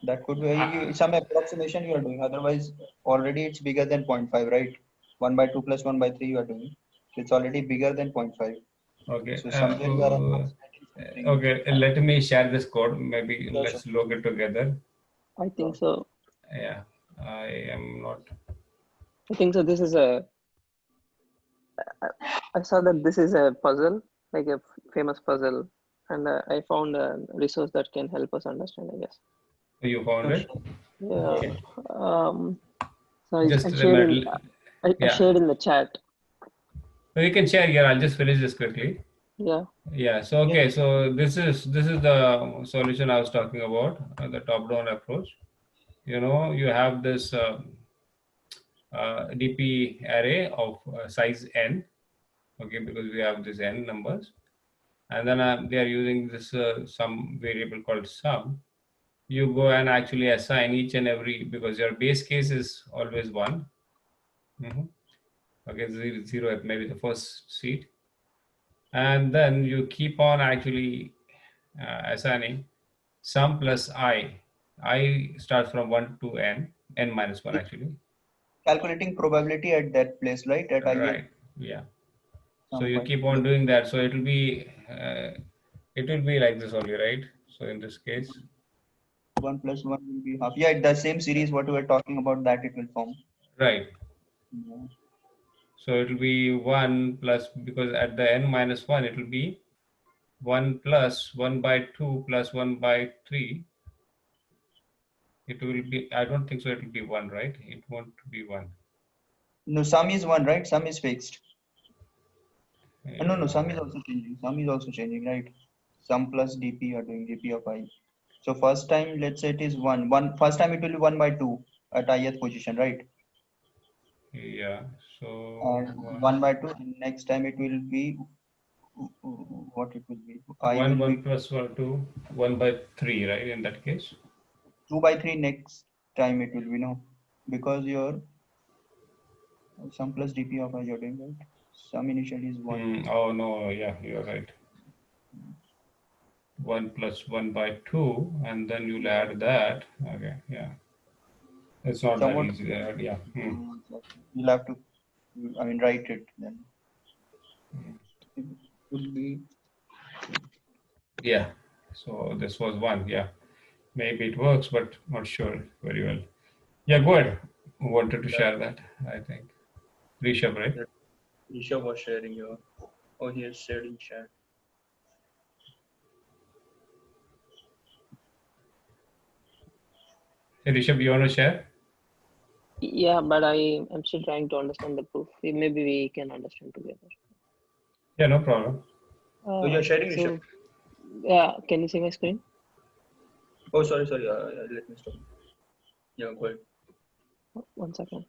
That could be some approximation you are doing. Otherwise, already it's bigger than 0.5, right? 1 by 2 plus 1 by 3 you are doing. It's already bigger than 0.5. Okay. So somewhere you are okay, let me share this code. Maybe let's log it together. I think so. Yeah, I am not. I think so. This is I saw that this is a puzzle, like a famous puzzle, and I found a resource that can help us understand, I guess. You found it? Yeah. Okay. So I shared in the chat. So you can share here. I'll just finish this quickly. Yeah. Yeah. So okay. So this is the solution I was talking about, the top-down approach. You have this DP array of size n. Okay, because we have this n numbers, and then they are using this some variable called sum. You go and actually assign each and every, because your base case is always 1. Okay, 0 at maybe the first seat. And then you keep on actually assigning sum plus I. I starts from 1 to n minus 1 actually. Calculating probability at that place, right? At Right, yeah. So you keep on doing that. So it will be like this only, right? So in this case, 1 plus 1 will be half. Yeah, the same series what we were talking about, that it will form. right. Yeah. So it will be 1 plus, because at the n minus 1, it will be 1 plus 1 by 2 plus 1 by 3. It will be, I don't think so, it will be 1, right? It won't be 1. No, sum is 1, right? Sum is fixed. Yeah. No, sum is also changing. Sum is also changing, right? Sum plus dp, you are doing dp of I. So first time, let's say it is 1. First time it will be 1 by 2 at ith position, right? Yeah. So And 1 by 2. And next time it will be, what it will be? I 1 will 1 be plus 1 2 1 by 3, right? In that case, 2 by 3 next time it will be, no, because your sum plus dp of I you're doing, right? Sum initially is 1. oh no, yeah, you're right. 1 plus 1 by 2, and then you'll add that. Okay, yeah. It's not Somewhat, that easy there. Yeah. you'll have to, I mean, write it then. It will be. Yeah. So this was 1. Yeah. Maybe it works, but not sure very well. Yeah, go ahead. Who wanted to share that? I think Rishabh, right? Rishabh was sharing your. Oh, he has shared in chat. Hey, Rishabh, you want to share? Yeah, but I'm still trying to understand the proof. Maybe we can understand together. Yeah, no problem. So you're sharing, Rishabh? Yeah, can you see my screen? Oh, sorry. Let me stop. Yeah, go ahead. 1 second.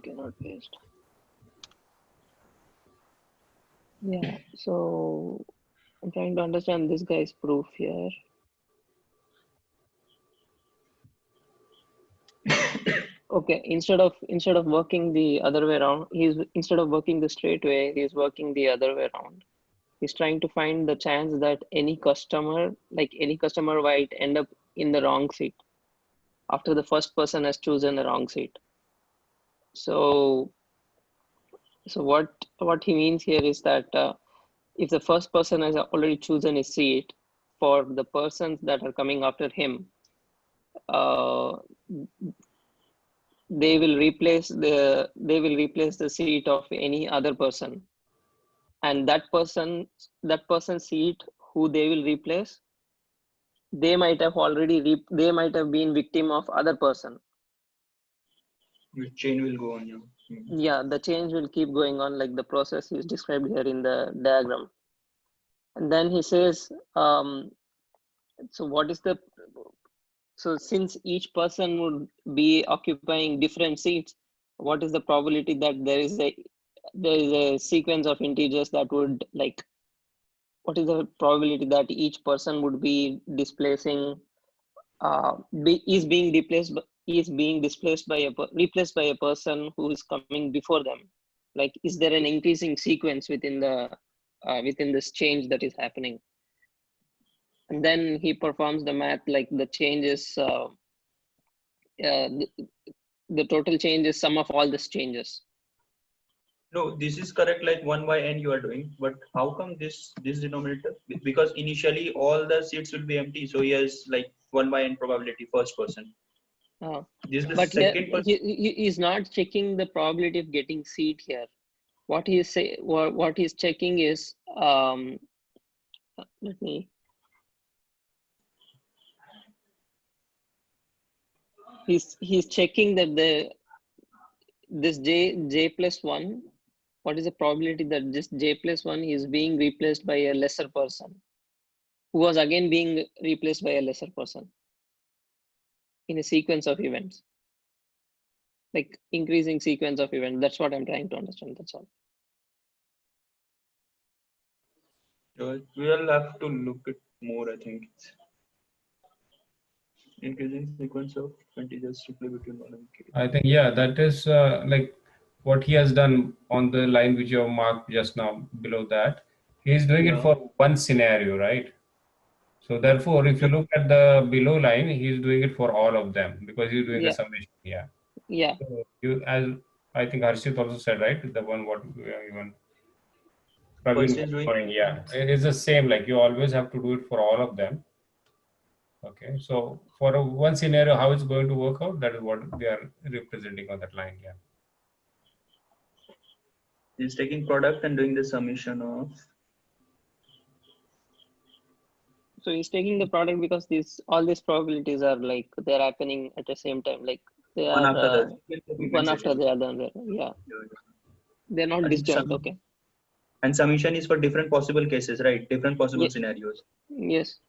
Cannot paste. Yeah, so I'm trying to understand this guy's proof here. Okay, instead of working the other way around, instead of working the straight way, he's working the other way around. He's trying to find the chance that any customer might end up in the wrong seat after the first person has chosen the wrong seat. So what he means here is that if the first person has already chosen a seat, for the persons that are coming after him, they will replace the seat of any other person, and that person's seat who they will replace, they might have been victim of other person. The chain will go on. Yeah, the change will keep going on, like the process is described here in the diagram. And then he says, so since each person would be occupying different seats, what is the probability that there is a sequence of integers that would, like, what is the probability that each person would be displacing, is being replaced by a person who is coming before them? Like, is there an increasing sequence within this change that is happening? And then he performs the math, like the change is the total change is sum of all these changes. No, this is correct, like 1 by n you are doing, but how come this denominator? Because initially all the seats will be empty, so he has like 1 by n probability first person. This is the But second person. he is not checking the probability of getting seat here. What he's checking is, he's checking that this j plus 1, what is the probability that this j plus 1 is being replaced by a lesser person, who was again being replaced by a lesser person in a sequence of events. like increasing sequence of events. That's what I'm trying to understand. That's all. We'll have to look at more. I think it's increasing sequence of integers to play between 1 and k. I think, yeah, that is like what he has done on the line which you have marked just now below that. He is doing it for one scenario, right? So therefore, if you look at the below line, he is doing it for all of them because he's doing a summation. Yeah. Yeah. So you, as I think Harshit also said, right? The one what even Praveen was showing, yeah, it is the same. Like you always have to do it for all of them. Okay, so for one scenario, how it's going to work out, that is what they are representing on that line. Yeah. He's taking product and doing the summation of. So he's taking the product because all these probabilities are like they're happening at the same time, like they one are after one after the other. Yeah. They're not disjoint. Okay. And summation is for different possible cases, right? Different possible scenarios. Yes.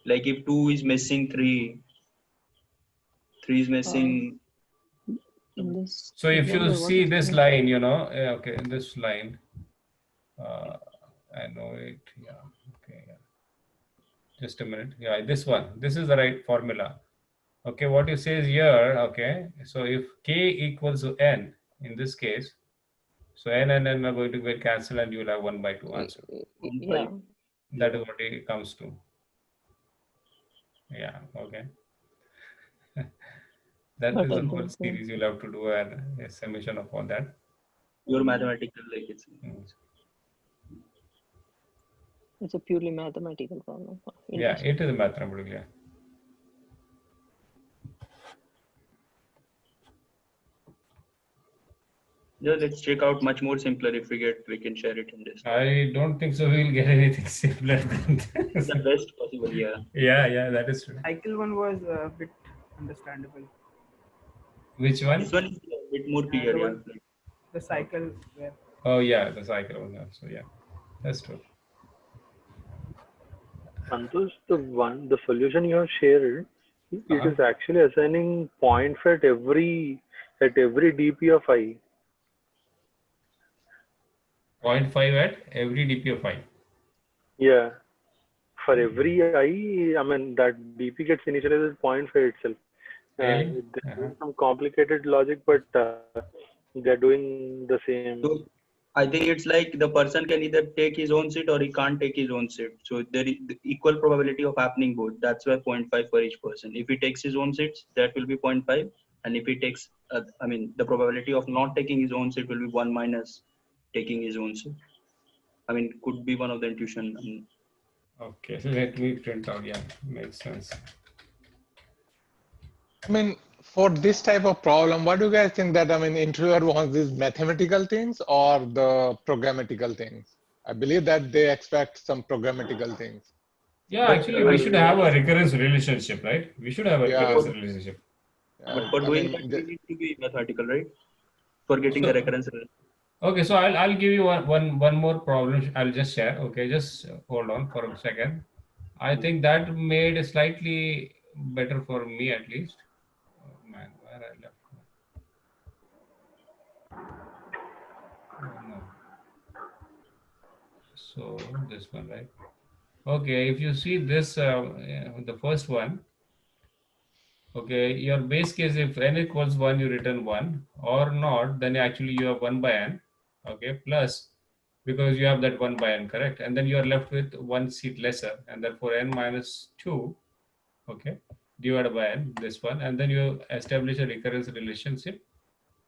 Like if 2 is missing 3, 3 is missing. So if you see this line, you know, okay, in this line, I know it. Yeah. Okay. Yeah. Just a minute. Yeah, this one. This is the right formula. Okay, what you say is here. Okay, so if k equals to n in this case, so n and n are going to get cancelled, and you will have 1/2 answer. Yeah. That is what it comes to. Yeah. Okay. That is the whole series. You'll have to do a summation of all that. Your mathematical, like it's. It's a purely mathematical problem. Yeah, it is a mathematical. Yeah. Yeah, let's check out much more simpler. If we can share it in this. I don't think so. We'll get anything simpler than this. It's the best possible. Yeah. Yeah, that is true. Cycle one was a bit understandable. Which one? This one is a bit more clear. The cycle. Where... Oh yeah, the cycle one also. Yeah, that's true. Santosh, the solution you have shared, it is actually assigning 0.5 at every dp of I. 0.5 at every dp of I. Yeah, for every I mean that dp gets initialized at 0.5 itself. There is some complicated logic, but they're doing the same. So I think it's like the person can either take his own seat or he can't take his own seat. So there is the equal probability of happening both. That's why 0.5 for each person. If he takes his own seats, that will be 0.5. And if he takes, the probability of not taking his own seat will be 1 minus taking his own seat. Could be one of the intuition. Okay, let me print out. Yeah, makes sense. For this type of problem, what do you guys think that, interviewer wants these mathematical things or the programmatical things? I believe that they expect some programmatical things. Yeah, actually, we should have a recurrence relationship, right? We should have a recurrence relationship. But for doing that, we need to be mathematical, right? For getting the recurrence relationship. Okay, so I'll give you one more problem. I'll just share. Okay, just hold on for a second. I think that made it slightly better for me at least. Man, where I left. Oh, no. So this one, right? Okay, if you see this, the first one. Okay, your base case, if n equals 1, you return 1, or not, then actually you have 1 by n. Okay, plus because you have that 1 by n, correct? And then you are left with 1 seat lesser, and therefore n minus 2. Okay, divided by n, this one, and then you establish a recurrence relationship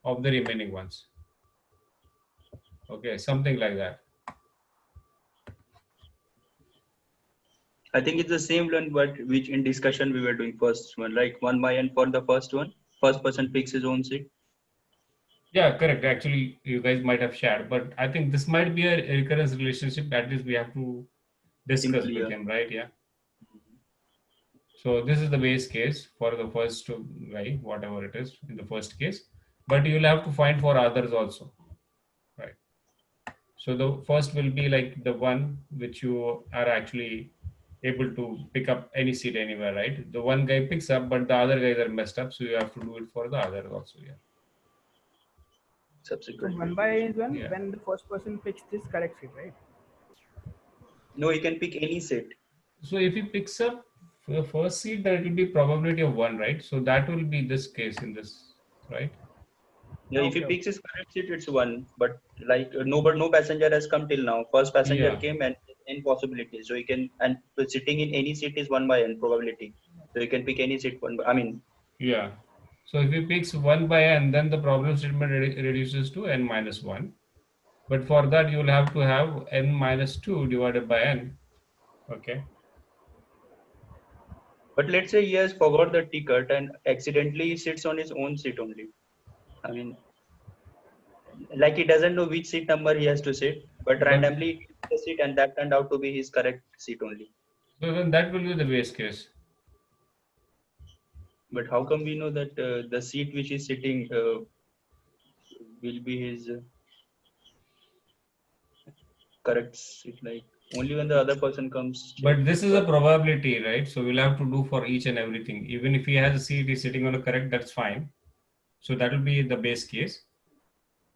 of the remaining ones. Okay, something like that. I think it's the same one, but which in discussion we were doing first one, like 1 by n for the first one. First person picks his own seat. Yeah, correct. Actually, you guys might have shared, but I think this might be a recurrence relationship. At least we have to discuss with him, right? Yeah. So this is the base case for the first guy, whatever it is in the first case, but you will have to find for others also, right? So the first will be like the one which you are actually able to pick up any seat anywhere, right? The one guy picks up, but the other guys are messed up, so you have to do it for the other also. Yeah. So Subsequently. 1 by n is Yeah. when the first person picks this correct seat, right? No, you can pick any seat. So if he picks up the first seat, then it will be probability of 1, right? So that will be this case in this, right? Yeah, if he Okay, picks his correct seat, it's 1. But like no passenger has come till now. First passenger Yeah. came and n possibilities. So you can, and sitting in any seat is 1 by n probability. So you can pick any seat I mean, Yeah. So if he picks 1 by n, then the problem statement reduces to n minus 1. But for that, you will have to have n minus 2 divided by n. Okay. but let's say he has forgot the ticket and accidentally sits on his own seat only. I mean, like he doesn't know which seat number he has to sit, but randomly he picks the seat and that turned out to be his correct seat only. So then that will be the base case. But how come we know that the seat which is sitting will be his correct seat? Like only when the other person comes. But this is a probability, right? So we'll have to do for each and everything. Even if he has a seat, he's sitting on a correct, that's fine. So that will be the base case.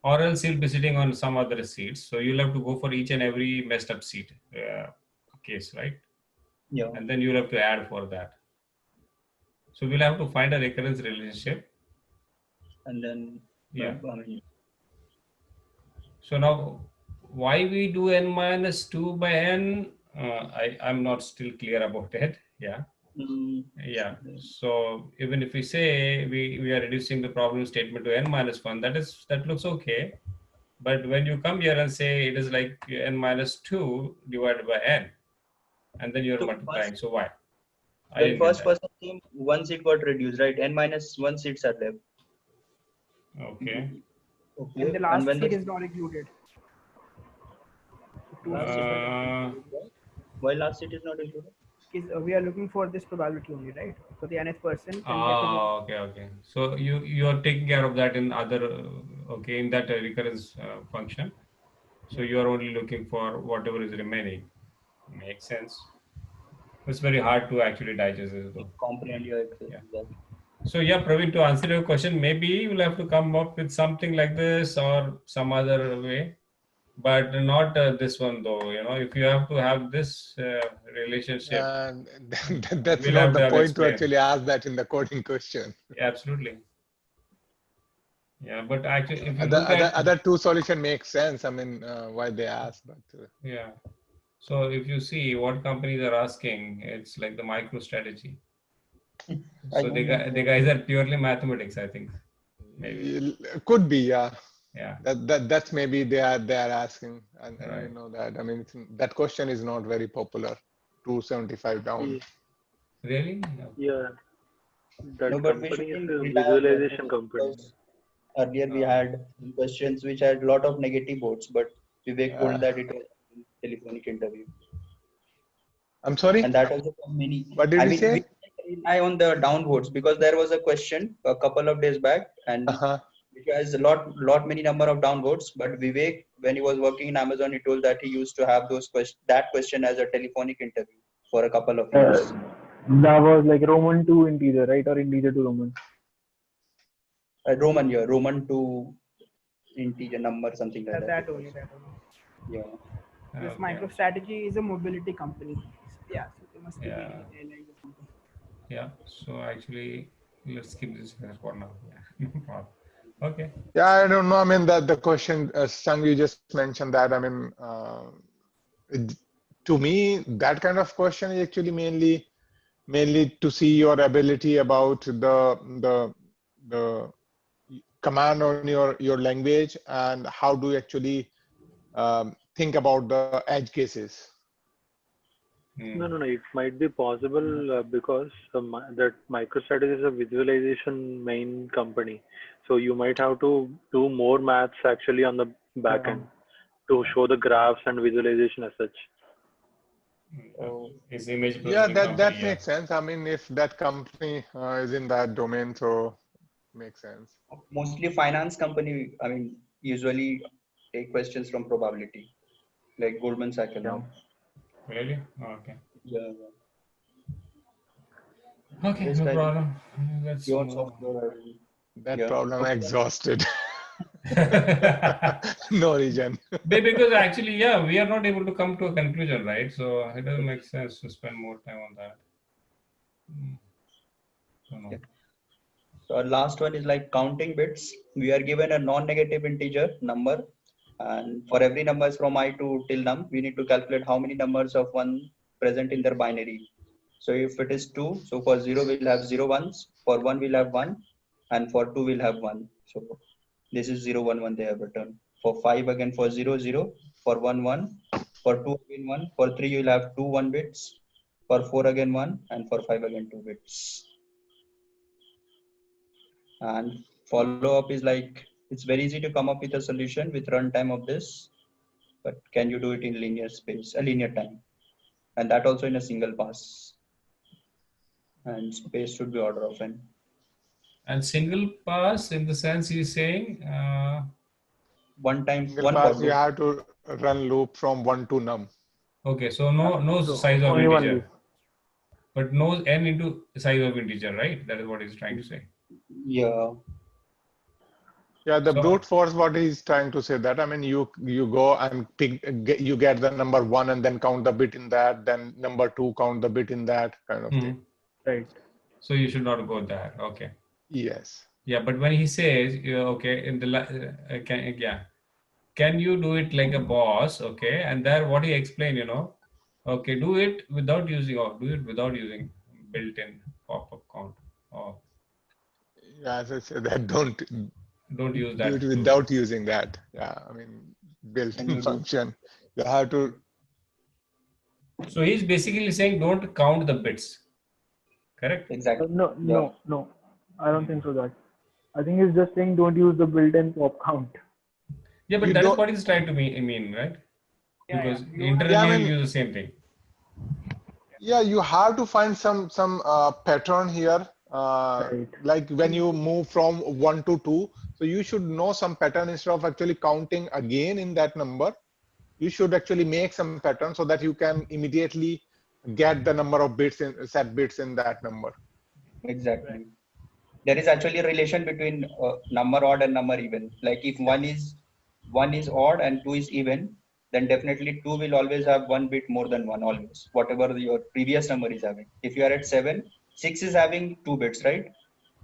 Or else he'll be sitting on some other seats. So you'll have to go for each and every messed up seat case, right? Yeah. And then you'll have to add for that. So we'll have to find a recurrence relationship. And then, yeah. I mean, so now, why we do n minus 2 by n? I'm not still clear about it. Yeah. Yeah. So even if we say we are reducing the problem statement to n minus 1, that looks okay. But when you come here and say it is like n minus 2 divided by n, and then you're multiplying. So why? When first person came, 1 seat got reduced, right? N minus 1 seats are left. Okay. Okay. And the last seat is not included. Why last seat is not included? Because we are looking for this probability only, right? So the nth person can okay. So you are taking care of that in other, in that recurrence function. So you are only looking for whatever is remaining. Makes sense. It's very hard to actually digest it though. Comprehend your Excel. Yeah. So yeah, Praveen, to answer your question, maybe you'll have to come up with something like this or some other way, but not this one though. If you have to have this relationship, that's not the point to actually ask that in the coding question. Yeah, absolutely. Yeah, but actually, if you other two solution makes sense. I mean, why they ask, but yeah. So if you see what companies are asking, it's like the MicroStrategy. So the guys are purely mathematics, I think. Maybe could be, yeah. Yeah. That's maybe they are asking, and right. You know that. I mean, that question is not very popular. 275 down. Really? Yeah. That company is a visualization company. Earlier we had questions which had a lot of negative votes, but Vivek told that it was a telephonic interview. I'm sorry? And that also from many. What did you say? We rely on the downvotes because there was a question a couple of days back and which has lot many number of downvotes. But Vivek, when he was working in Amazon, he told that he used to have that question as a telephonic interview for a couple of years. That was like Roman 2 integer, right? Or integer to Roman? Roman 2 integer number, something like that. That only. Yeah. This MicroStrategy is a mobility company. Yeah. So they must be Yeah. So actually, let's keep this for now. Yeah. Okay. Yeah, I don't know. I mean, the question, Sang, you just mentioned that. I mean, to me, that kind of question is actually mainly to see your ability about the command on your language and how do you actually think about the edge cases. No. It might be possible because that MicroStrategy is a visualization main company. So you might have to do more maths actually on the back end to show the graphs and visualization as such. His image that makes sense. I mean, if that company is in that domain, so makes sense. Mostly finance company, I mean, usually take questions from probability, like Goldman Sachs. Really? Okay. Yeah. Okay, This no guy problem. Let's pure move on. software. That Yeah. problem Okay. exhausted. No region. Because actually, yeah, we are not able to come to a conclusion, right? So it doesn't make sense to spend more time on that. So no. Yeah. So our last one is like counting bits. We are given a non-negative integer number, and for every numbers from I to till num, we need to calculate how many numbers of one present in their binary. So if it is 2, so for 0 we'll have 0 ones, for 1 we'll have 1, and for 2 we'll have 1. So this is 0 1 1 they have written. For 5 again for 0 0, for 1 1, for 2 again 1, for 3 you'll have 2 1 bits, for 4 again 1, and for 5 again 2 bits. And follow up is like, it's very easy to come up with a solution with runtime of this, but can you do it in linear space, a linear time? And that also in a single pass. And space should be order of n. And single pass in the sense he's saying one time, Single one pass, for you loop. have to run loop from 1 to num. Okay, so no So size of only one integer, loop. but no n into size of integer, right? That is what he's trying to say. Yeah. Yeah, the So- brute force, what he's trying to say that, I mean, you go and you get the number 1 and then count the bit in that, then number 2, count the bit in that kind of thing. Right. So you should not go there. Okay. Yes. Yeah, but when he says, okay, in the can you do it like a boss? Okay, and there what he explained, okay, do it without using built-in pop-up count. Oh, Yeah, as I said, that don't use do that it too. without using that. Yeah, I mean, built-in function. You have to. So he's basically saying don't count the bits. Correct? Exactly. No. I don't think so. That. I think he's just saying don't use the built-in pop count. Yeah, but You that is don't- what he's trying to mean, right? Because internally Yeah, I mean- he'll use the same thing. Yeah, you have to find some pattern here. Right. Like when you move from 1 to 2, so you should know some pattern instead of actually counting again in that number. You should actually make some pattern so that you can immediately get the number of bits in set bits in that number. Exactly. There is actually a relation between number odd and number even. Like if one is odd and 2 is even, then definitely 2 will always have 1 bit more than 1 always, whatever your previous number is having. If you are at 7, 6 is having 2 bits, right?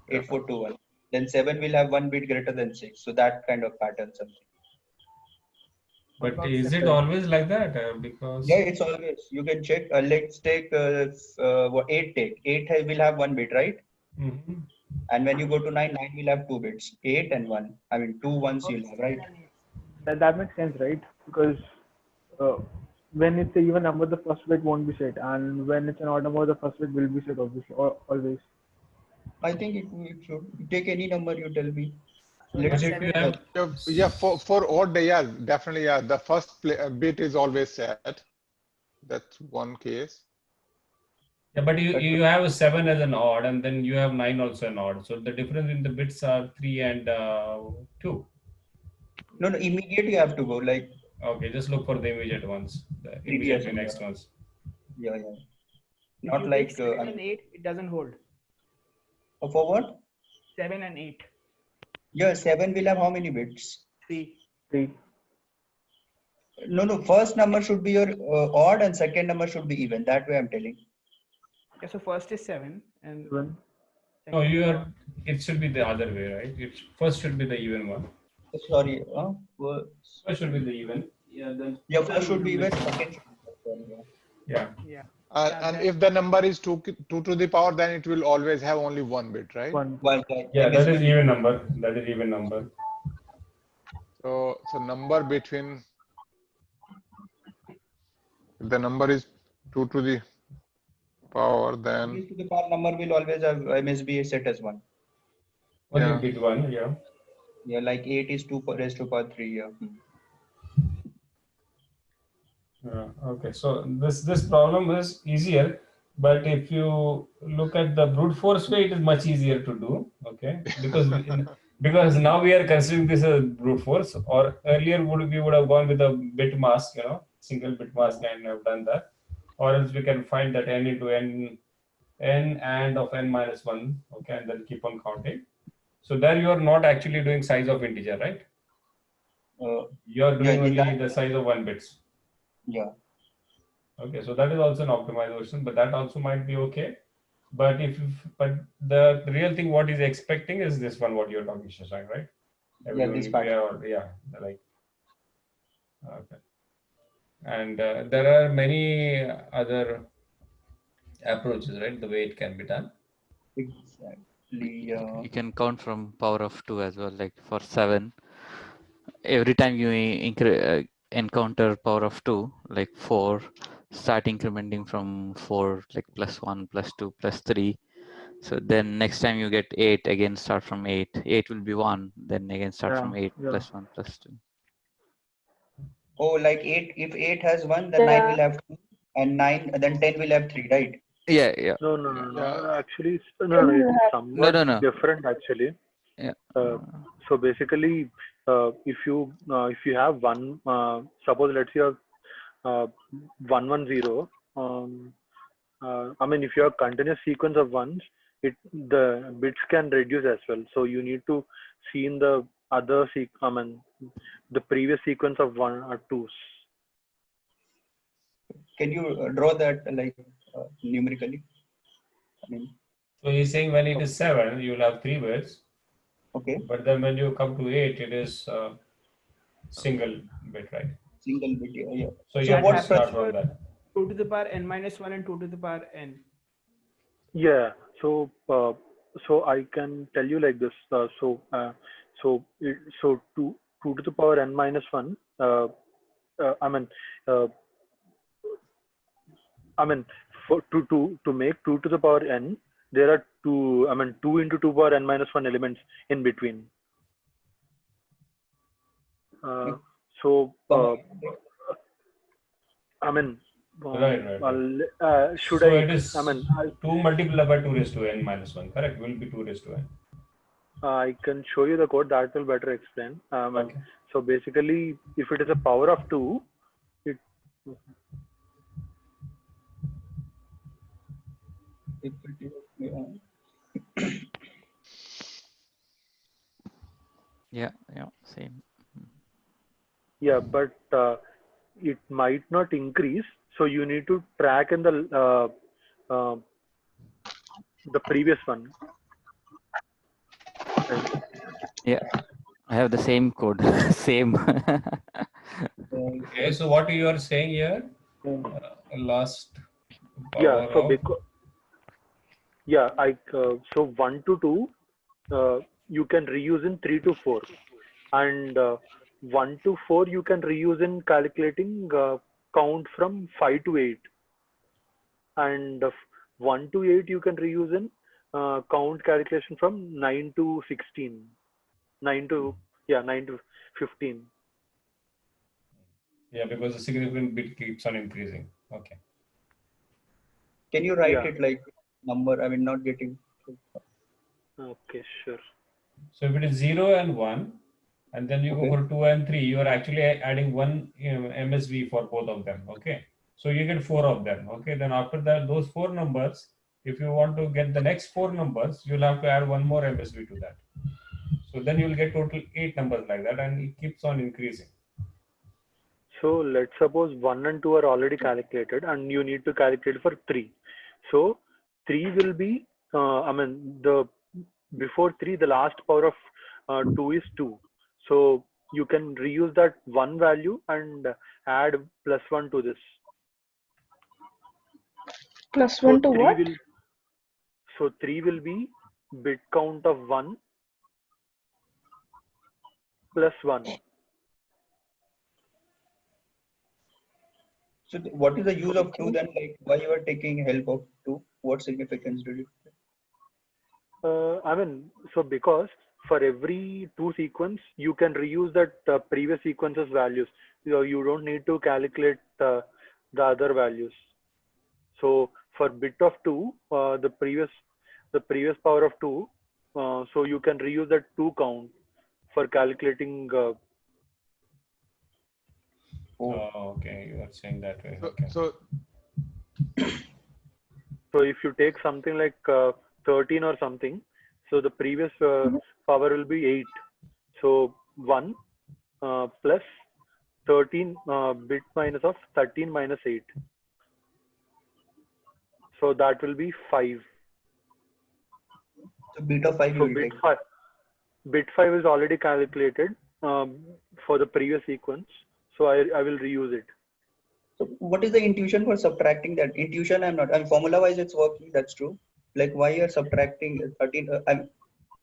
8 4 2 1. Then 7 will have 1 bit greater than 6. So that kind of pattern something. But is it always like that? Because Yeah, it's always, you can check. Let's take 8 take. 8 will have 1 bit, right? Mhm. And when you go to 9, 9 will have 2 bits. 8 and 1. I mean, 2 ones you'll have, right? That makes sense, right? Because when it's an even number, the first bit won't be set, and when it's an odd number, the first bit will be set, obviously, always. I think it should. Take any number you tell me. But Let's if you have Yeah, for odd, yeah, definitely, yeah. The first bit is always set. That's one case. Yeah, but you have a 7 as an odd, and then you have 9 also an odd. So the difference in the bits are 3 and 2. No, immediate you have to go. Like, Okay, just look for the immediate ones, the Previous immediately one, next yeah. ones. yeah. If Not you like, take 7 and 8, it doesn't hold. for what? 7 and 8. Yeah, 7 will have how many bits? 3. 3. No, first number should be your odd and second number should be even. That way I'm telling. Yeah, so first is 7 and 7. No, it should be the other way, right? First should be the even one. Sorry. First should be the even. Yeah, first should be even, second should be even. Yeah. yeah. And if the number is 2 to the power, then it will always have only 1 bit, right? 1. Well, Yeah, that is even number. That is even number. So number between, if the number is 2 to the power, then to the power number will always have MSB set as 1. Only Yeah. bit 1, yeah. Yeah, like 8 is 2 raised to power 3. Yeah. Okay, so this problem is easier, but if you look at the brute force way, it is much easier to do. Okay, because now we are considering this as brute force, or earlier we would have gone with a bit mask, single bit mask, and have done that. or else we can find that n into n and of n minus 1, okay, and then keep on counting. So there you are not actually doing size of integer, right? You are doing only the size of 1 bits. Yeah. Okay, so that is also an optimization, but that also might be okay. But but the real thing what is expecting is this one, what you're talking, Shashank, right? Yeah, this part. Like, okay. And there are many other approaches, right? The way it can be done. Exactly. You can count from power of 2 as well, like for 7. Every time you encounter power of 2, like 4, start incrementing from 4, like plus 1, plus 2, plus 3. So then next time you get 8, again start from 8. 8 will be 1, then again start from 8, plus 1, plus 2. Oh, like 8, if 8 has 1, then 9 will have 2, and 9, then 10 will have 3, right? Yeah. No. Actually, no. It's somewhat different actually. Yeah. So basically, if you have one, suppose let's say you have 110. I mean, if you have continuous sequence of ones, the bits can reduce as well. So you need to see in the other the previous sequence of 1 or 2s. Can you draw that like numerically? I mean, so he's saying when it is 7, you will have 3 bits. Okay. But then when you come to 8, it is single bit, right? Single bit, yeah. So you have to start from that. 2 to the power n minus 1 and 2 to the power n. Yeah. So I can tell you like this. So 2 to the power n minus 1. For to make 2 to the power n, there are 2 into 2 power n minus 1 elements in between. Right. Should so I? It is 2 multiplied by 2 raised to n minus 1, correct? Will be 2 raised to n. I can show you the code that will better explain. Okay. So basically, if it is a power of 2, it. Yeah, same. Yeah, but it might not increase. So you need to track in the previous one. Yeah, I have the same code. Same. Okay, so what you are saying here? Last. Yeah. So so 1 to 2, you can reuse in 3 to 4, and 1 to 4 you can reuse in calculating count from 5 to 8, and 1 to 8 you can reuse in count calculation from 9 to 16, 9 to 15. Yeah, because the significant bit keeps on increasing. Okay. Can you write it like number? I mean, not getting. Okay, sure. So if it is 0 and 1, and then you go for 2 and 3, you are actually adding one MSB for both of them. Okay. So you get 4 of them. Okay. Then after that, those 4 numbers, if you want to get the next 4 numbers, you'll have to add one more MSB to that. So then you'll get total 8 numbers like that, and it keeps on increasing. So let's suppose 1 and 2 are already calculated, and you need to calculate for 3. So 3 will be, before 3, the last power of 2 is 2. So you can reuse that one value and add plus 1 to this. Plus 1 to what? So 3 will be bit count of 1 plus 1. So what is the use of 2 then? Like, why you are taking help of 2? What significance did it? So because for every 2 sequence, you can reuse that previous sequence's values. You don't need to calculate the other values. So for bit of 2, the previous power of 2, so you can reuse that 2 count for calculating. Okay, you are saying that way. So So if you take something like 13 or something, so the previous power will be 8. So 1 plus 13 bit minus of 13 minus 8. So that will be 5. So bit of 5 you So will take. bit 5 is already calculated for the previous sequence. So I will reuse it. So what is the intuition for subtracting that? Intuition I'm not. I mean, formula wise it's working. That's true. Like why you're subtracting 13?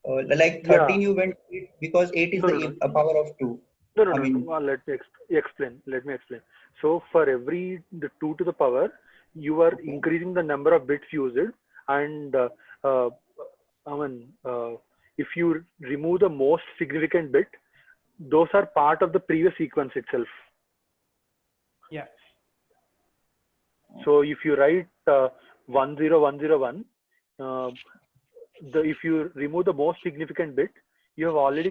Like 13 you went because 8 is a power of 2. No. Let me explain. So for every the 2 to the power, you are increasing the number of bits used, and if you remove the most significant bit, those are part of the previous sequence itself. Yeah. So if you write 10101, if you remove the most significant bit, you have already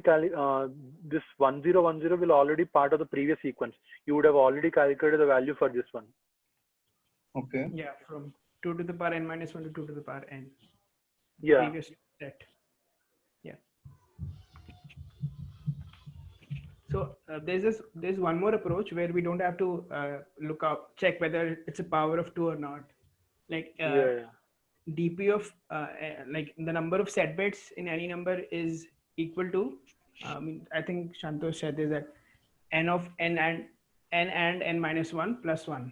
this 1010 will already part of the previous sequence. You would have already calculated the value for this one. Okay. Yeah, from 2 to the power n minus 1 to 2 to the power n. Yeah. Previous set. Yeah. So there's one more approach where we don't have to check whether it's a power of 2 or not. Like dp of like the number of set bits in any number is equal to I think Shantosh said is that n of n and n minus 1 plus 1.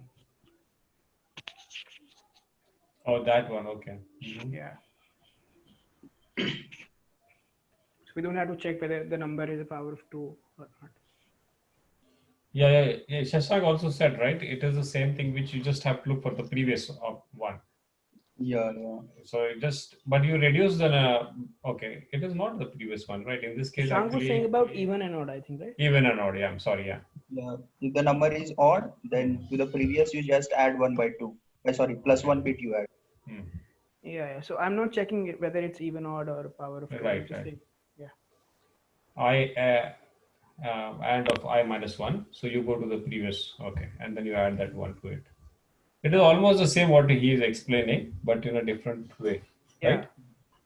Oh, that one. Okay. Yeah. So we don't have to check whether the number is a power of 2 or not. Yeah. Shashank also said, right? It is the same thing which you just have to look for the previous one. Yeah. So but you reduce the, okay, it is not the previous one, right? In this case, Shank actually. was saying about even and odd, I think, right? Even and odd, yeah, I'm sorry, yeah. Yeah, if the number is odd, then to the previous you just add 1 by 2. Plus 1 bit you add. Yeah. So I'm not checking whether it's even, odd, or power of 2. Right. Yeah. And of I minus 1. So you go to the previous, okay, and then you add that 1 to it. It is almost the same what he is explaining, but in a different way, right?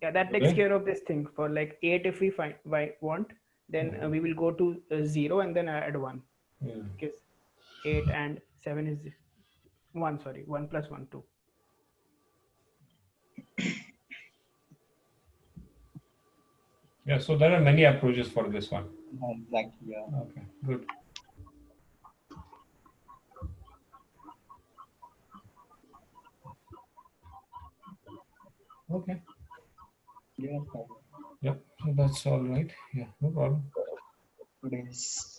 Yeah, that takes care of this thing. For like 8, if we want, then we will go to 0 and then add 1. Because 8 and 7 is 1. Sorry, 1 plus 1, 2. Yeah, so there are many approaches for this one. Exactly. Yeah. Okay, good. Okay. Yeah. Yep. So that's all right. Yeah, no problem. Today's